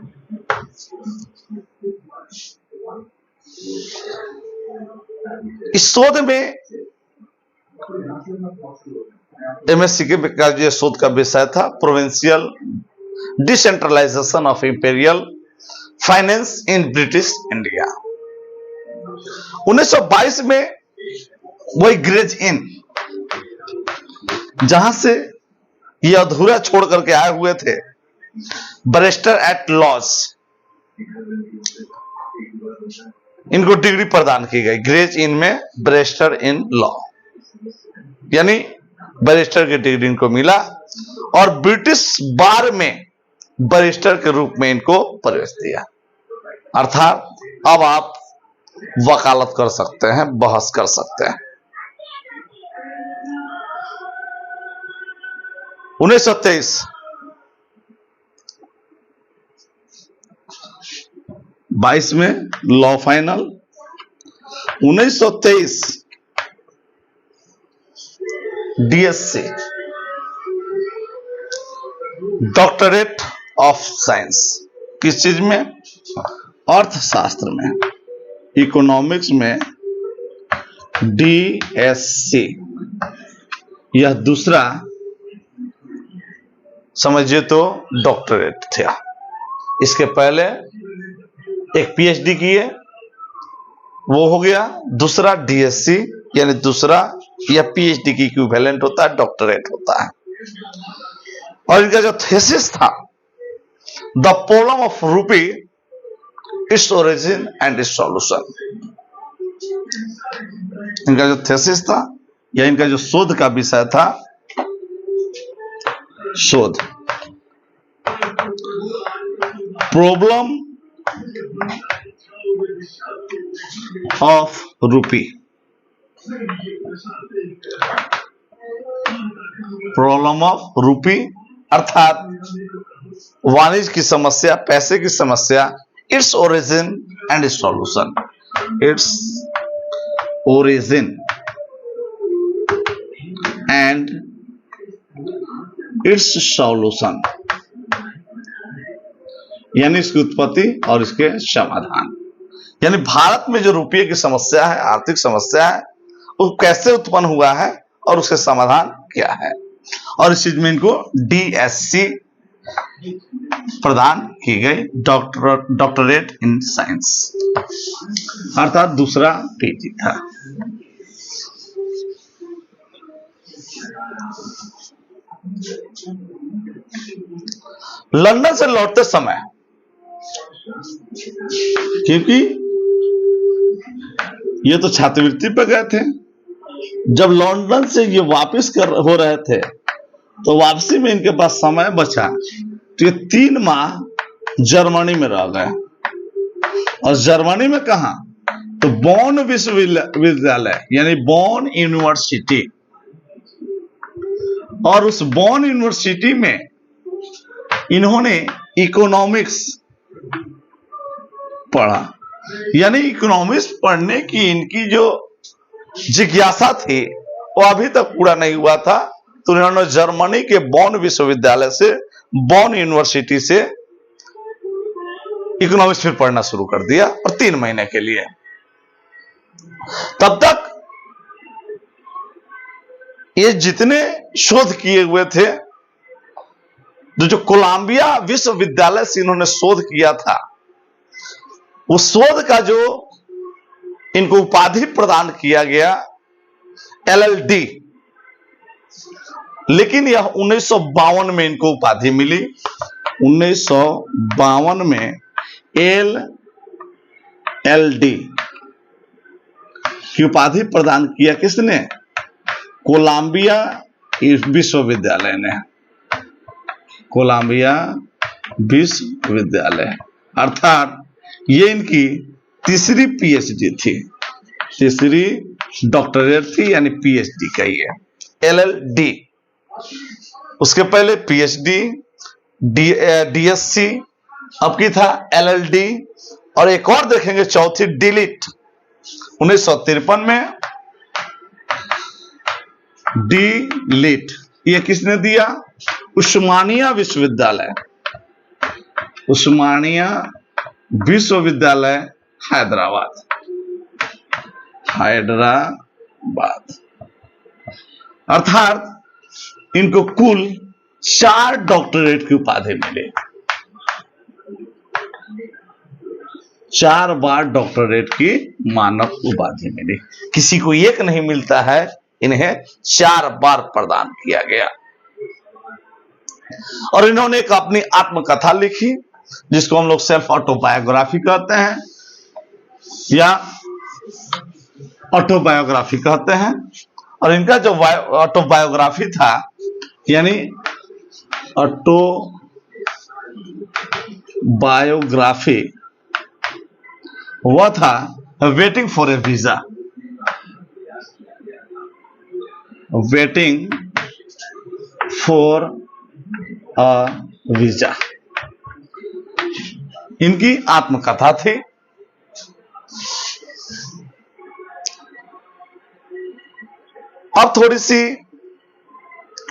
इस शोध में एमएससी का जो शोध का विषय था provincial decentralisation of imperial finance in British India. 1922 में वही ग्रेज इन, जहां से ये अधूरा छोड़ करके आए हुए थे, बैरिस्टर एट लॉज, इनको डिग्री प्रदान की गई। ग्रेज इन में बैरिस्टर इन लॉ, यानी बैरिस्टर की डिग्री इनको मिला और ब्रिटिश बार में बैरिस्टर के रूप में इनको प्रवेश दिया। अर्थात अब आप वकालत कर सकते हैं, बहस कर सकते हैं। 1923 22 में law final. 1923 DSC, doctorate of science. किस चीज में? अर्थशास्त्र में, इकोनॉमिक्स में डीएससी। यह दूसरा समझिए तो डॉक्टरेट था। इसके पहले एक पीएचडी किए, वो हो गया। दूसरा डीएससी, यानी दूसरा या पीएचडी की इक्विवेलेंट होता है, डॉक्टरेट होता है। और इनका जो थीसिस था, द प्रॉब्लम ऑफ रूपी, its origin and it's solution. इनका जो थीसिस था या इनका जो शोध का विषय था, शोध प्रॉब्लम ऑफ रूपी, प्रॉब्लम ऑफ रूपी अर्थात वाणिज्य की समस्या, पैसे की समस्या, its origin and it's solution. Its origin and it's solution, यानी इसकी उत्पत्ति और इसके समाधान। यानी भारत में जो रुपये की समस्या है, आर्थिक समस्या है, वो कैसे उत्पन्न हुआ है और उसके समाधान क्या है। और इस चीज में इनको डीएससी प्रदान की गई, डॉक्टरेट इन साइंस, अर्थात दूसरा पीजी था। लंदन से लौटते समय, क्योंकि ये तो छात्रवृत्ति पे गए थे, जब लंदन से ये वापस हो रहे थे तो वापसी में इनके पास समय बचा तो ये 3 माह जर्मनी में रह गए। और जर्मनी में कहा? तो बॉन विश्वविद्यालय, यानी बॉन यूनिवर्सिटी। और उस बॉन यूनिवर्सिटी में इन्होंने इकोनॉमिक्स पढ़ा। यानी इकोनॉमिक्स पढ़ने की इनकी जो जिज्ञासा थी वो अभी तक पूरा नहीं हुआ था, तो उन्होंने जर्मनी के बॉन विश्वविद्यालय से, बॉन यूनिवर्सिटी से इकोनॉमिक्स फिर पढ़ना शुरू कर दिया, और 3 महीने के लिए। तब तक ये जितने शोध किए हुए थे, जो कोलंबिया विश्वविद्यालय से इन्होंने शोध किया था, उस शोध का जो इनको उपाधि प्रदान किया गया एलएलडी, लेकिन यह 1952 में इनको उपाधि मिली। 1952 में एलएलडी की उपाधि प्रदान किया किसने? कोलंबिया विश्वविद्यालय ने। कोलंबिया विश्वविद्यालय, अर्थात ये इनकी तीसरी पीएचडी थी, तीसरी डॉक्टरेट थी, यानी पीएचडी का ही है एलएलडी। उसके पहले पीएचडी, डीएससी, अब की था एलएलडी, और एक और देखेंगे चौथी डीलिट। 1953 में डीलिट, ये किसने दिया? उस्मानिया विश्वविद्यालय, उस्मानिया विश्वविद्यालय हैदराबाद, हैदराबाद। अर्थात इनको कुल 4 डॉक्टरेट की उपाधि मिली, 4 बार डॉक्टरेट की मानव उपाधि मिली। किसी को एक नहीं मिलता है, इन्हें 4 बार प्रदान किया गया। और इन्होंने एक अपनी आत्मकथा लिखी जिसको हम लोग सेल्फ ऑटोबायोग्राफी कहते हैं या ऑटोबायोग्राफी कहते हैं। और इनका जो ऑटोबायोग्राफी था यानी ऑटोबायोग्राफी वह था waiting for A visa, waiting for a visa, इनकी आत्मकथा थी। अब थोड़ी सी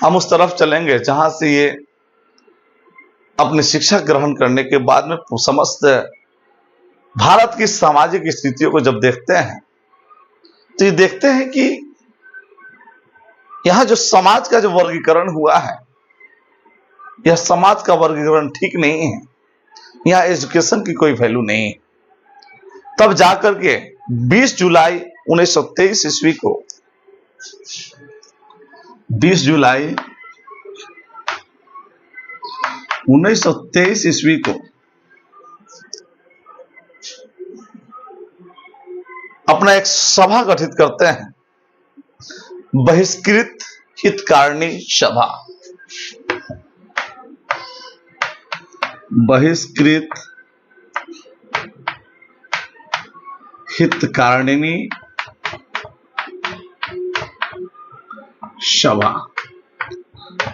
हम उस तरफ चलेंगे जहां से ये अपनी शिक्षा ग्रहण करने के बाद में समस्त भारत की सामाजिक स्थितियों को जब देखते हैं तो ये देखते हैं कि यहां जो समाज का जो वर्गीकरण हुआ है, यह समाज का वर्गीकरण ठीक नहीं है। यहां एजुकेशन की कोई वैल्यू नहीं है। तब जाकर के 20 जुलाई 1923 ईस्वी को, 20 जुलाई 1923 ईस्वी को अपना एक सभा गठित करते हैं, बहिष्कृत हितकारिणी सभा, बहिष्कृत हितकारिणी सभा।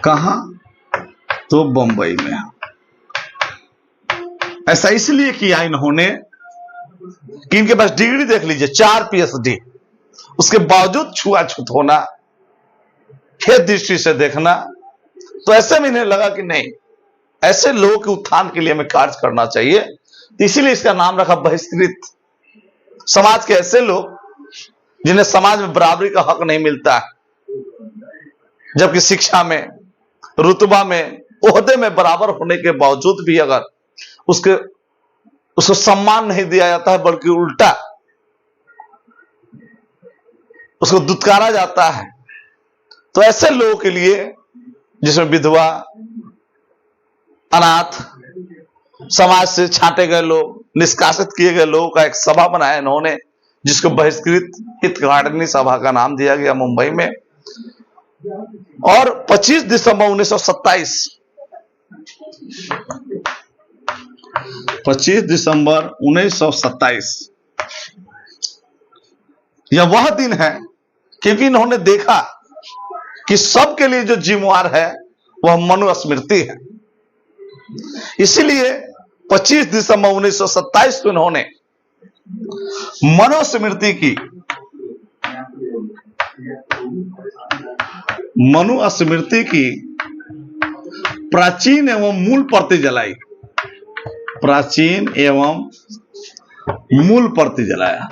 कहां? तो बंबई में। ऐसा इसलिए किया इन्होंने कि इनके पास डिग्री देख लीजिए, 4 PhD, उसके बावजूद छुआछूत होना, खेत दृष्टि से देखना। तो ऐसे में इन्हें लगा कि नहीं, ऐसे लोगों के उत्थान के लिए हमें कार्य करना चाहिए। तो इसीलिए इसका नाम रखा बहिष्कृत। समाज के ऐसे लोग जिन्हें समाज में बराबरी का हक नहीं मिलता है, जबकि शिक्षा में, रुतबा में, ओहदे में बराबर होने के बावजूद भी अगर उसको सम्मान नहीं दिया जाता है, बल्कि उल्टा उसको दुत्कारा जाता है, तो ऐसे लोगों के लिए, जिसमें विधवा, अनाथ, समाज से छांटे गए लोग, निष्कासित किए गए लोगों का एक सभा बनाया इन्होंने, जिसको बहिष्कृत हितकारिणी सभा का नाम दिया गया मुंबई में। और 25 दिसंबर 1927, 25 दिसंबर 1927 यह वह दिन है क्योंकि इन्होंने देखा कि सबके लिए जो जिम्मेवार है वह मनुस्मृति है। इसीलिए 25 दिसंबर 1927 को इन्होंने मनुस्मृति की, मनुस्मृति की प्राचीन एवं मूल प्रति जलाई, प्राचीन एवं मूल प्रति जलाया,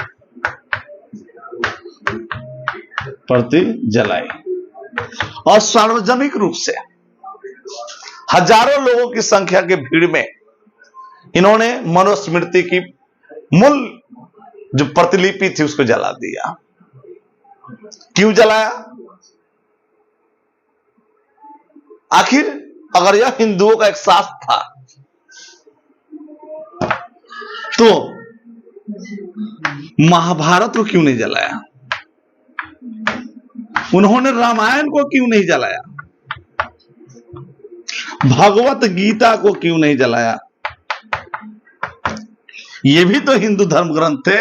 प्रति जलाई, और सार्वजनिक रूप से हजारों लोगों की संख्या के भीड़ में इन्होंने मनुस्मृति की मूल जो प्रतिलिपि थी उसको जला दिया। क्यों जलाया? आखिर अगर यह हिंदुओं का एक शास्त्र था तो महाभारत को क्यों नहीं जलाया? उन्होंने रामायण को क्यों नहीं जलाया? भगवत गीता को क्यों नहीं जलाया? ये भी तो हिंदू धर्म ग्रंथ थे।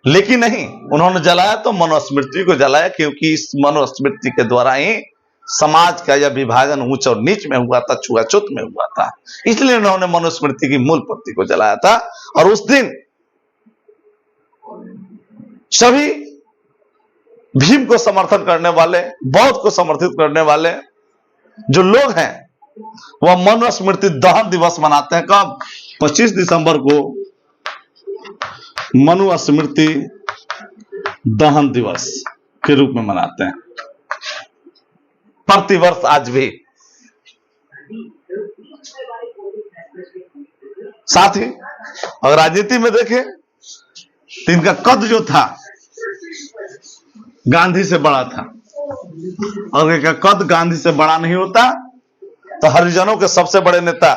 लेकिन नहीं, उन्होंने जलाया तो मनुस्मृति को जलाया, क्योंकि इस मनुस्मृति के द्वारा ही समाज का यह विभाजन ऊंच और नीच में हुआ था, छुआछूत में हुआ था। इसलिए उन्होंने मनुस्मृति की मूल प्रति को जलाया था। और उस दिन सभी भीम को समर्थन करने वाले, बौद्ध को समर्थित करने वाले जो लोग हैं वह मनुस्मृति दहन दिवस मनाते हैं। कब? 25 दिसंबर को मनुस्मृति दहन दिवस के रूप में मनाते हैं प्रतिवर्ष आज भी। साथ ही अगर राजनीति में देखें तो इनका कद जो था गांधी से बड़ा था, और इनका कद गांधी से बड़ा नहीं होता तो हरिजनों के सबसे बड़े नेता,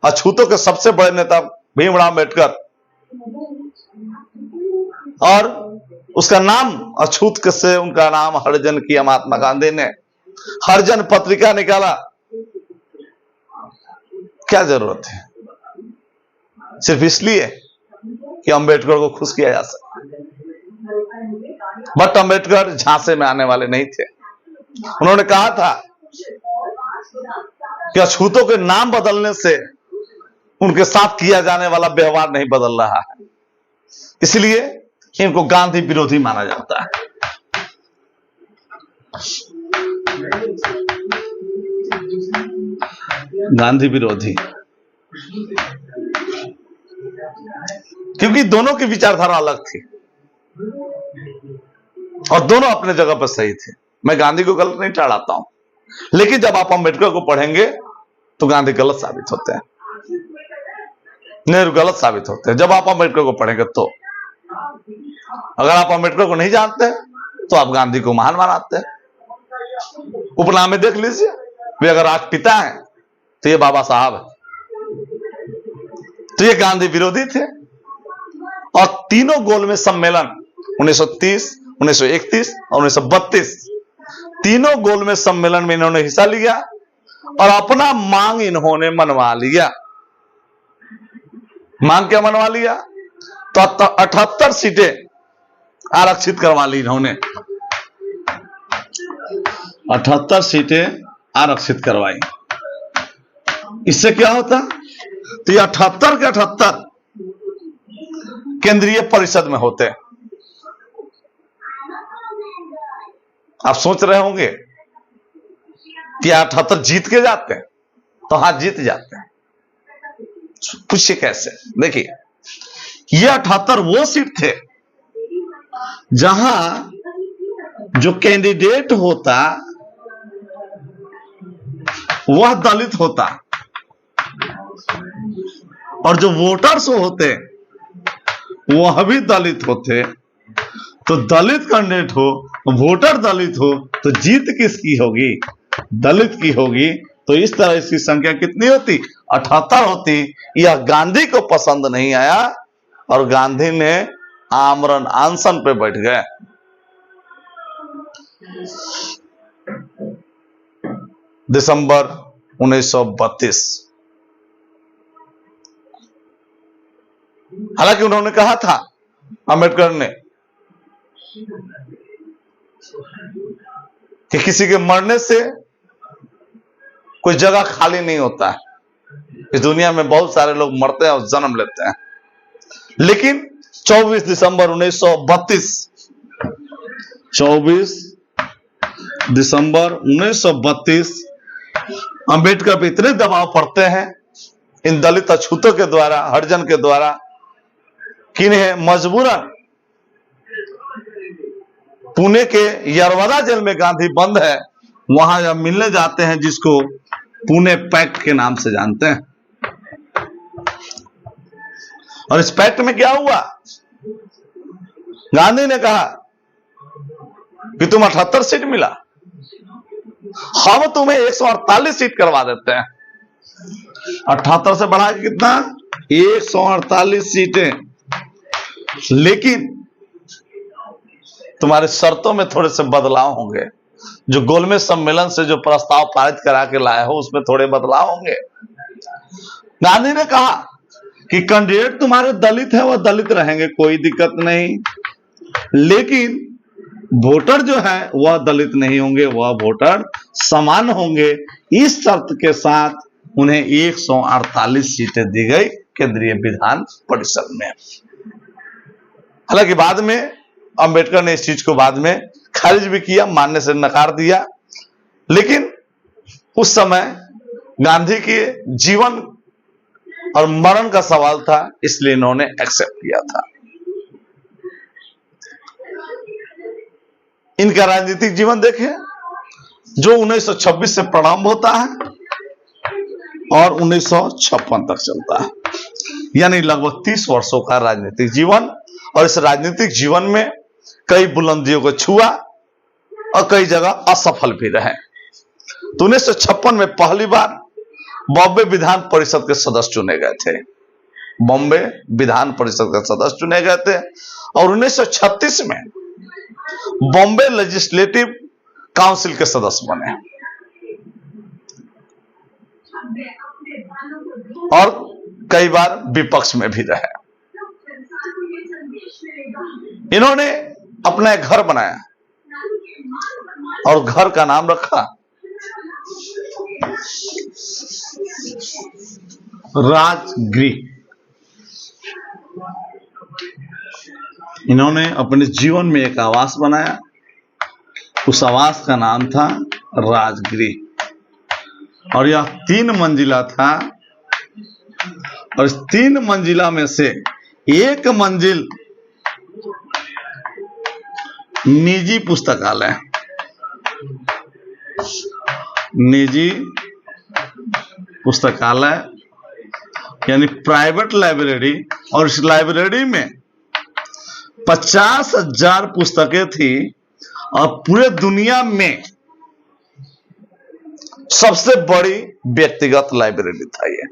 अछूतों के सबसे बड़े नेता भीमराव अम्बेडकर, और उसका नाम अछूत से उनका नाम हरिजन किया। महात्मा गांधी ने हरिजन पत्रिका निकाला। क्या जरूरत है? सिर्फ इसलिए कि अम्बेडकर को खुश किया जा सके। बट अम्बेडकर झांसे में आने वाले नहीं थे। उन्होंने कहा था कि अछूतों के नाम बदलने से उनके साथ किया जाने वाला व्यवहार नहीं बदल रहा है, इसलिए इनको गांधी विरोधी माना जाता है। गांधी विरोधी, क्योंकि दोनों की विचारधारा अलग थी और दोनों अपने जगह पर सही थे। मैं गांधी को गलत नहीं ठहराता हूं, लेकिन जब आप अम्बेडकर को पढ़ेंगे तो गांधी गलत साबित होते हैं, नेहरू गलत साबित होते हैं। जब आप अम्बेडकर को पढ़ेंगे तो, अगर आप अम्बेडकर को नहीं जानते तो आप गांधी को महान मानते हैं। उपनाम में देख लीजिए, वे अगर राष्ट्रपिता हैं तो ये बाबा साहब है। तो ये गांधी विरोधी थे। और तीनों गोलमेज सम्मेलन 1930, 1931 और 1932, तीनों गोलमेज सम्मेलन में इन्होंने हिस्सा लिया और अपना मांग इन्होंने मनवा लिया। मांग क्या मनवा लिया? तो 78 सीटें आरक्षित करवा ली इन्होंने। 78 सीटें आरक्षित करवाई। इससे क्या होता? तो ये 78 के 78 केंद्रीय परिषद में होते। आप सोच रहे होंगे कि 78 जीत के जाते हैं, तो हां जीत जाते हैं। पूछिए कैसे? देखिए, ये 78 वो सीट थे जहां जो कैंडिडेट होता वह दलित होता और जो वोटर्स होते वह भी दलित होते। तो दलित कैंडिडेट हो, वोटर दलित हो, तो जीत किसकी होगी? दलित की होगी। तो इस तरह इसकी संख्या कितनी होती? 78 होती। यह गांधी को पसंद नहीं आया और गांधी ने आमरण अनशन पे बैठ गए। दिसंबर 1932। हालांकि उन्होंने कहा था, अंबेडकर ने, कि किसी के मरने से कोई जगह खाली नहीं होता है। इस दुनिया में बहुत सारे लोग मरते हैं और जन्म लेते हैं, लेकिन 24 दिसंबर 1932, 24 दिसंबर 1932 अंबेडकर पे इतने दबाव पड़ते हैं इन दलित अछूतों के द्वारा, हरिजन के द्वारा, कि इन्हें मजबूरन पुणे के यरवदा जेल में गांधी बंद है, वहां जब मिलने जाते हैं, जिसको पुणे पैक्ट के नाम से जानते हैं। और इस पैक्ट में क्या हुआ? गांधी ने कहा कि तुम 78 सीट मिला, हम तुम्हें 148 सीट करवा देते हैं। 78 से बढ़ा के कितना? 148 सीटें। लेकिन तुम्हारे शर्तों में थोड़े से बदलाव होंगे। जो गोलमेज सम्मेलन से जो प्रस्ताव पारित करा के लाए हो उसमें थोड़े बदलाव होंगे। गांधी ने कहा कि कैंडिडेट तुम्हारे दलित है, वह दलित रहेंगे, कोई दिक्कत नहीं, लेकिन वोटर जो है वह दलित नहीं होंगे, वह वोटर समान होंगे। इस शर्त के साथ उन्हें 148 सीटें दी गई केंद्रीय विधान परिषद में। हालांकि बाद में अंबेडकर ने इस चीज को बाद में खारिज भी किया, मानने से नकार दिया। लेकिन उस समय गांधी के जीवन और मरण का सवाल था, इसलिए इन्होंने एक्सेप्ट किया था। इनका राजनीतिक जीवन देखें, जो 1926 से प्रारंभ होता है और 1956 तक चलता है, यानी लगभग 30 वर्षों का राजनीतिक जीवन। और इस राजनीतिक जीवन में कई बुलंदियों को छुआ और कई जगह असफल भी रहे। तो 1956 में पहली बार बॉम्बे विधान परिषद के सदस्य चुने गए थे। बॉम्बे विधान परिषद के सदस्य चुने गए थे और 1936 में बॉम्बे लेजिस्लेटिव काउंसिल के सदस्य बने और कई बार विपक्ष में भी रहे। इन्होंने अपना एक घर बनाया और घर का नाम रखा राजगृह। इन्होंने अपने जीवन में एक आवास बनाया, उस आवास का नाम था राजगृह और यह 3 मंजिला था। और इस 3 मंजिला में से एक मंजिल निजी पुस्तकालय, निजी पुस्तकालय यानी प्राइवेट लाइब्रेरी, और इस लाइब्रेरी में 50,000 पुस्तकें थी और पूरे दुनिया में सबसे बड़ी व्यक्तिगत लाइब्रेरी था ये।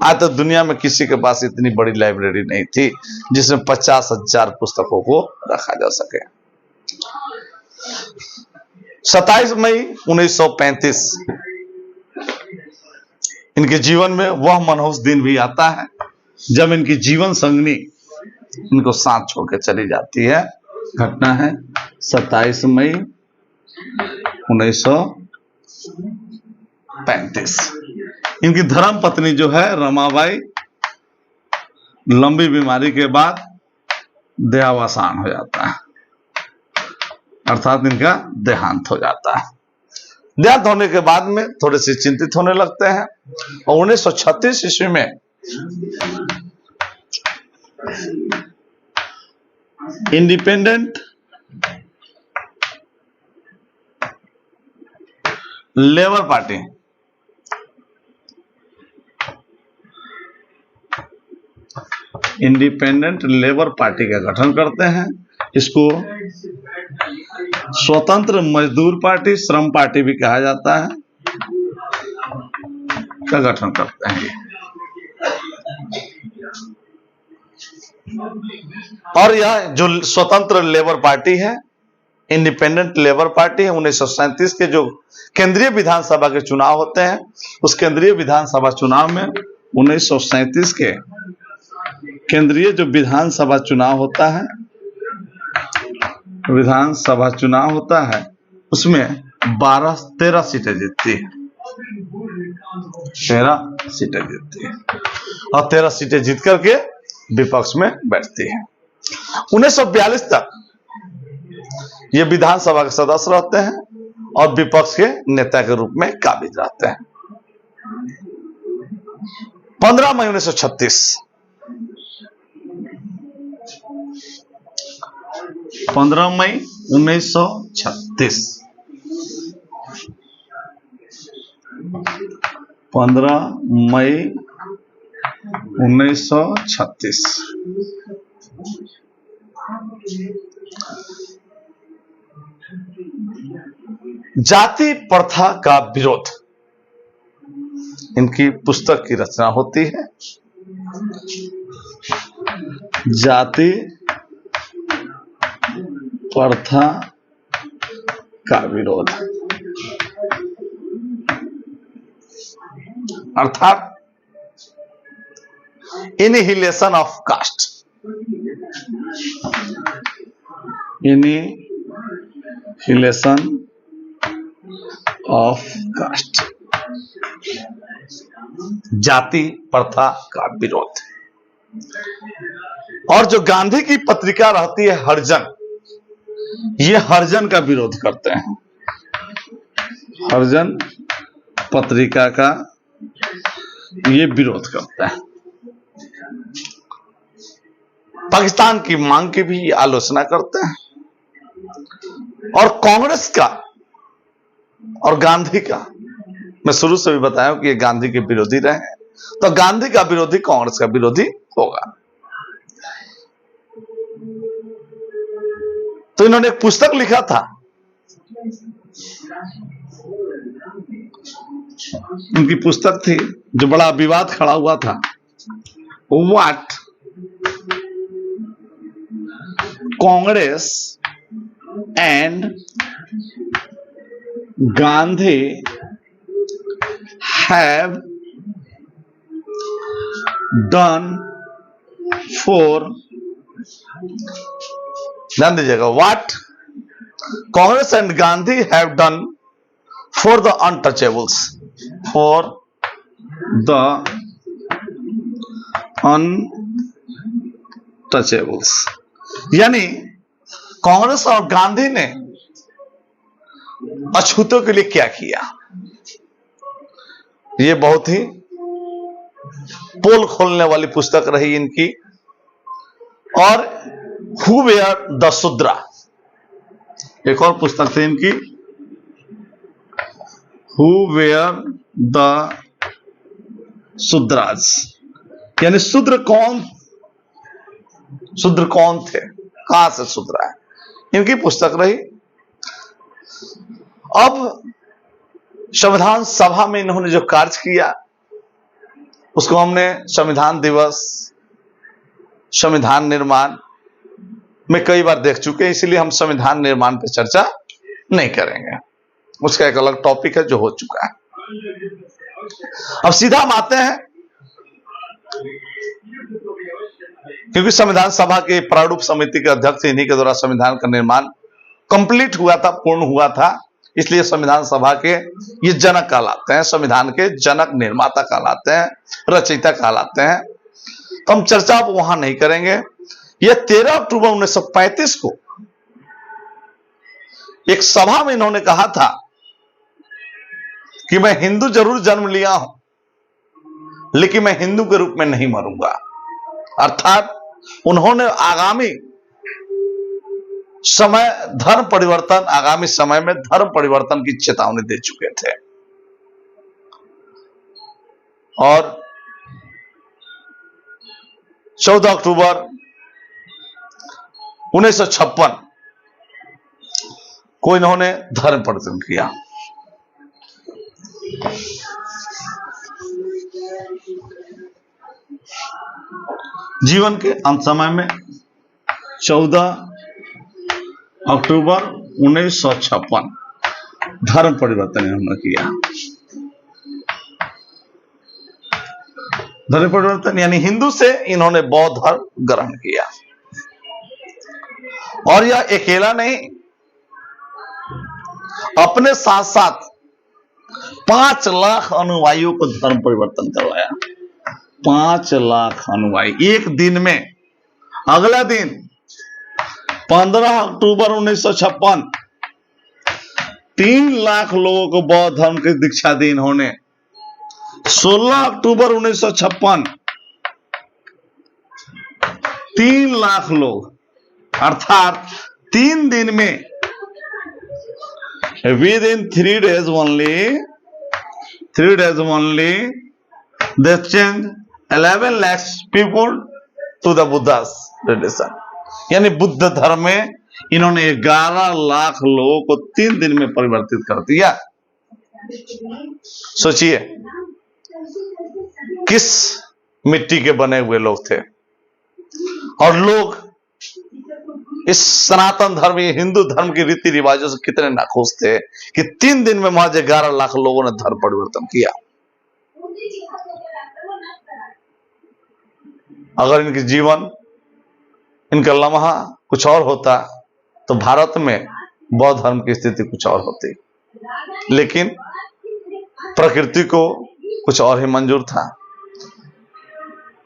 आज तक दुनिया में किसी के पास इतनी बड़ी लाइब्रेरी नहीं थी जिसमें 50,000 पुस्तकों को रखा जा सके। 27 मई 1935 इनके जीवन में वह मनहूस दिन भी आता है जब इनकी जीवन संगनी इनको साथ छोड़ के चली जाती है। घटना है 27 मई 1935। इनकी धर्म पत्नी जो है रमाबाई, लंबी बीमारी के बाद देहावसान हो जाता है, अर्थात इनका देहांत हो जाता है। देहांत होने के बाद में थोड़े से चिंतित होने लगते हैं और 1936 ईस्वी में इंडिपेंडेंट लेबर पार्टी का गठन करते हैं। इसको स्वतंत्र मजदूर पार्टी, श्रम पार्टी भी कहा जाता है, का गठन करते हैं। और यह जो स्वतंत्र लेबर पार्टी है, इंडिपेंडेंट लेबर पार्टी है, 1937 के जो केंद्रीय विधानसभा के चुनाव होते हैं, उस केंद्रीय विधानसभा चुनाव में 1937 के केंद्रीय जो विधानसभा चुनाव होता है, उसमें 13 सीटें जीतती है, 13 सीटें जीतती है और 13 सीटें जीत करके विपक्ष में बैठती है। 1942 तक ये विधानसभा के सदस्य रहते हैं और विपक्ष के नेता के रूप में काबिज रहते हैं। 15 मई 1936 15 मई 1936 15 मई 1936 जाति प्रथा का विरोध, इनकी पुस्तक की रचना होती है। जाति प्रथा का विरोध, अर्थात inhalation of cast, inhalation of cast, जाति प्रथा का विरोध। और जो गांधी की पत्रिका रहती है हरिजन, ये हरिजन का विरोध करते हैं, हरिजन पत्रिका का ये विरोध करते हैं। पाकिस्तान की मांग की भी आलोचना करते हैं और कांग्रेस का और गांधी का, मैं शुरू से भी बताया हूं कि ये गांधी के विरोधी रहे हैं, तो गांधी का विरोधी कांग्रेस का विरोधी होगा। तो इन्होंने एक पुस्तक लिखा था, उनकी पुस्तक थी जो बड़ा विवाद खड़ा हुआ था, what Congress and Gandhi have done for, ध्यान दीजिएगा, what Congress and Gandhi have done for the untouchables, for the untouchables, यानी कांग्रेस और गांधी ने अछूतों के लिए क्या किया। यह बहुत ही पोल खोलने वाली पुस्तक रही इनकी। और हु वेयर द शूद्रा, एक और पुस्तक थी इनकी, हु वेयर द शूद्राज, यानी शूद्र कौन थे, कहां से शूद्र है, इनकी पुस्तक रही। अब संविधान सभा में इन्होंने जो कार्य किया उसको हमने संविधान दिवस, संविधान निर्माण में कई बार देख चुके हैं, इसलिए हम संविधान निर्माण पर चर्चा नहीं करेंगे, उसका एक अलग टॉपिक है जो हो चुका है। अब सीधा हम आते हैं, क्योंकि संविधान सभा के प्रारूप समिति के अध्यक्ष इन्हीं के द्वारा संविधान का निर्माण कंप्लीट हुआ था, पूर्ण हुआ था, इसलिए संविधान सभा के ये जनक कहलाते हैं, संविधान के जनक निर्माता कहलाते हैं, रचयिता कहलाते हैं। तो हम चर्चा अब वहां नहीं करेंगे। यह 13 अक्टूबर 1935 को एक सभा में इन्होंने कहा था कि मैं हिंदू जरूर जन्म लिया हूं, लेकिन मैं हिंदू के रूप में नहीं मरूंगा। अर्थात उन्होंने आगामी समय धर्म परिवर्तन, आगामी समय में धर्म परिवर्तन की चेतावनी दे चुके थे। और 14 अक्टूबर 1956 को इन्होंने धर्म परिवर्तन किया। जीवन के अंत समय में 14 अक्टूबर 1956 धर्म परिवर्तन इन्होंने किया। धर्म परिवर्तन यानी हिंदू से इन्होंने बौद्ध धर्म ग्रहण किया। और यह अकेला नहीं, अपने साथ साथ 5 लाख अनुयायियों को धर्म परिवर्तन करवाया। 5 लाख अनुयायी एक दिन में। अगला दिन 15 अक्टूबर 1956 3 लाख लोगों को बौद्ध धर्म की दीक्षा दी इन्होंने। 16 अक्टूबर 1956 3 लाख लोग, अर्थात 3 दिन में, with in 3 days only they changed 11 lakhs people to the Buddha's religion। यानी बुद्ध धर्म में इन्होंने 11 लाख लोगों को 3 दिन में परिवर्तित कर दिया। सोचिए किस मिट्टी के बने हुए लोग थे, और लोग इस सनातन धर्म, ये हिंदू धर्म की रीति रिवाजों से कितने नाखुश थे कि 3 दिन में महज 11 लाख लोगों ने धर्म परिवर्तन किया। अगर इनके जीवन, इनका लम्हा कुछ और होता तो भारत में बौद्ध धर्म की स्थिति कुछ और होती, लेकिन प्रकृति को कुछ और ही मंजूर था।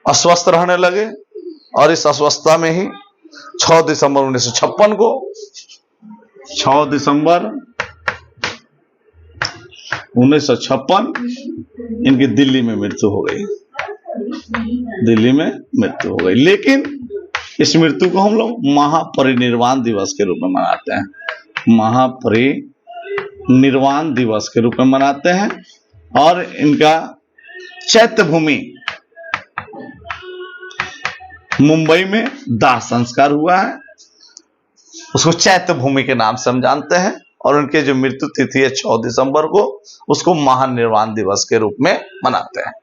अस्वस्थ रहने लगे और इस अस्वस्थता में ही 6 दिसंबर 1956 को 6 दिसंबर 1956 इनकी दिल्ली में मृत्यु हो गई। दिल्ली में मृत्यु हो गई। लेकिन इस मृत्यु को हम लोग महापरिनिर्वाण दिवस के रूप में मनाते हैं। महापरिनिर्वाण दिवस के रूप में मनाते हैं। और इनका चैत्य भूमि मुंबई में दाह संस्कार हुआ है, उसको चैत्य भूमि के नाम से हम जानते हैं। और उनके जो मृत्यु तिथि है 6 दिसंबर को, उसको महानिर्वाण दिवस के रूप में मनाते हैं।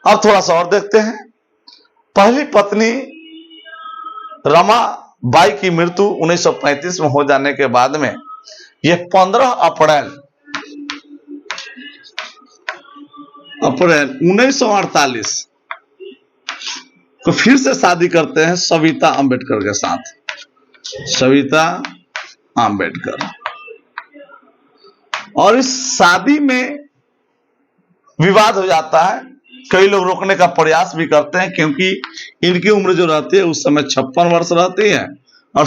अब थोड़ा सा और देखते हैं। पहली पत्नी रमाबाई की मृत्यु 1935 में हो जाने के बाद में ये 15 अप्रैल 1948 को फिर से शादी करते हैं सविता अंबेडकर के साथ। सविता अंबेडकर। और इस शादी में विवाद हो जाता है। कई लोग रोकने का प्रयास भी करते हैं, क्योंकि इनकी उम्र जो रहती है उस समय 56 वर्ष रहती है, और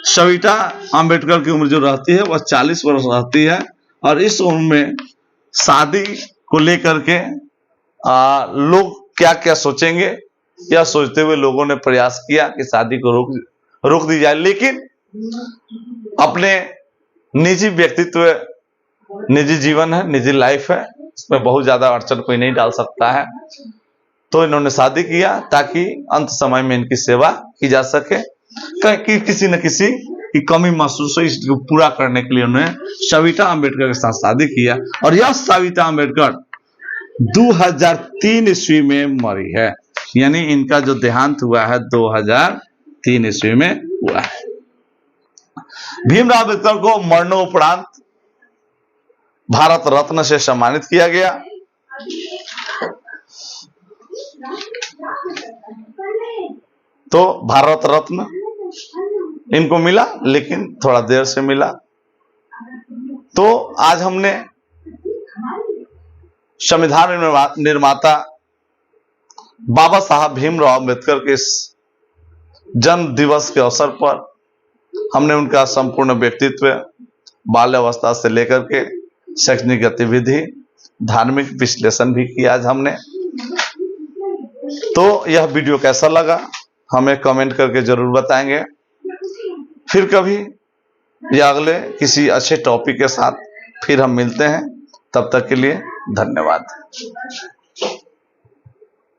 सविता अंबेडकर की उम्र जो रहती है वह 40 वर्ष रहती है। और इस उम्र में शादी को लेकर के लोग क्या क्या सोचेंगे, यह सोचते हुए लोगों ने प्रयास किया कि शादी को रोक दी जाए। लेकिन अपने निजी व्यक्तित्व, निजी जीवन है, निजी लाइफ है, इसमें बहुत ज्यादा अड़चन कोई नहीं डाल सकता है। तो इन्होंने शादी किया ताकि अंत समय में इनकी सेवा की जा सके। कि किसी न किसी की कमी महसूस हो, इसको पूरा करने के लिए उन्होंने सविता अंबेडकर के साथ शादी किया। और यह सविता अंबेडकर 2003 ईस्वी में मरी है। यानी इनका जो देहांत हुआ है 2003 ईस्वी में हुआ है। भीमराव अम्बेडकर को मरणोपरांत भारत रत्न से सम्मानित किया गया। तो भारत रत्न इनको मिला, लेकिन थोड़ा देर से मिला। तो आज हमने संविधान निर्माता बाबा साहब भीमराव अम्बेडकर के इस जन्म दिवस के अवसर पर हमने उनका संपूर्ण व्यक्तित्व, बाल्यावस्था से लेकर के शैक्षणिक गतिविधि, धार्मिक विश्लेषण भी किया आज हमने। तो यह वीडियो कैसा लगा हमें कमेंट करके जरूर बताएंगे। फिर कभी या अगले किसी अच्छे टॉपिक के साथ फिर हम मिलते हैं। तब तक के लिए धन्यवाद।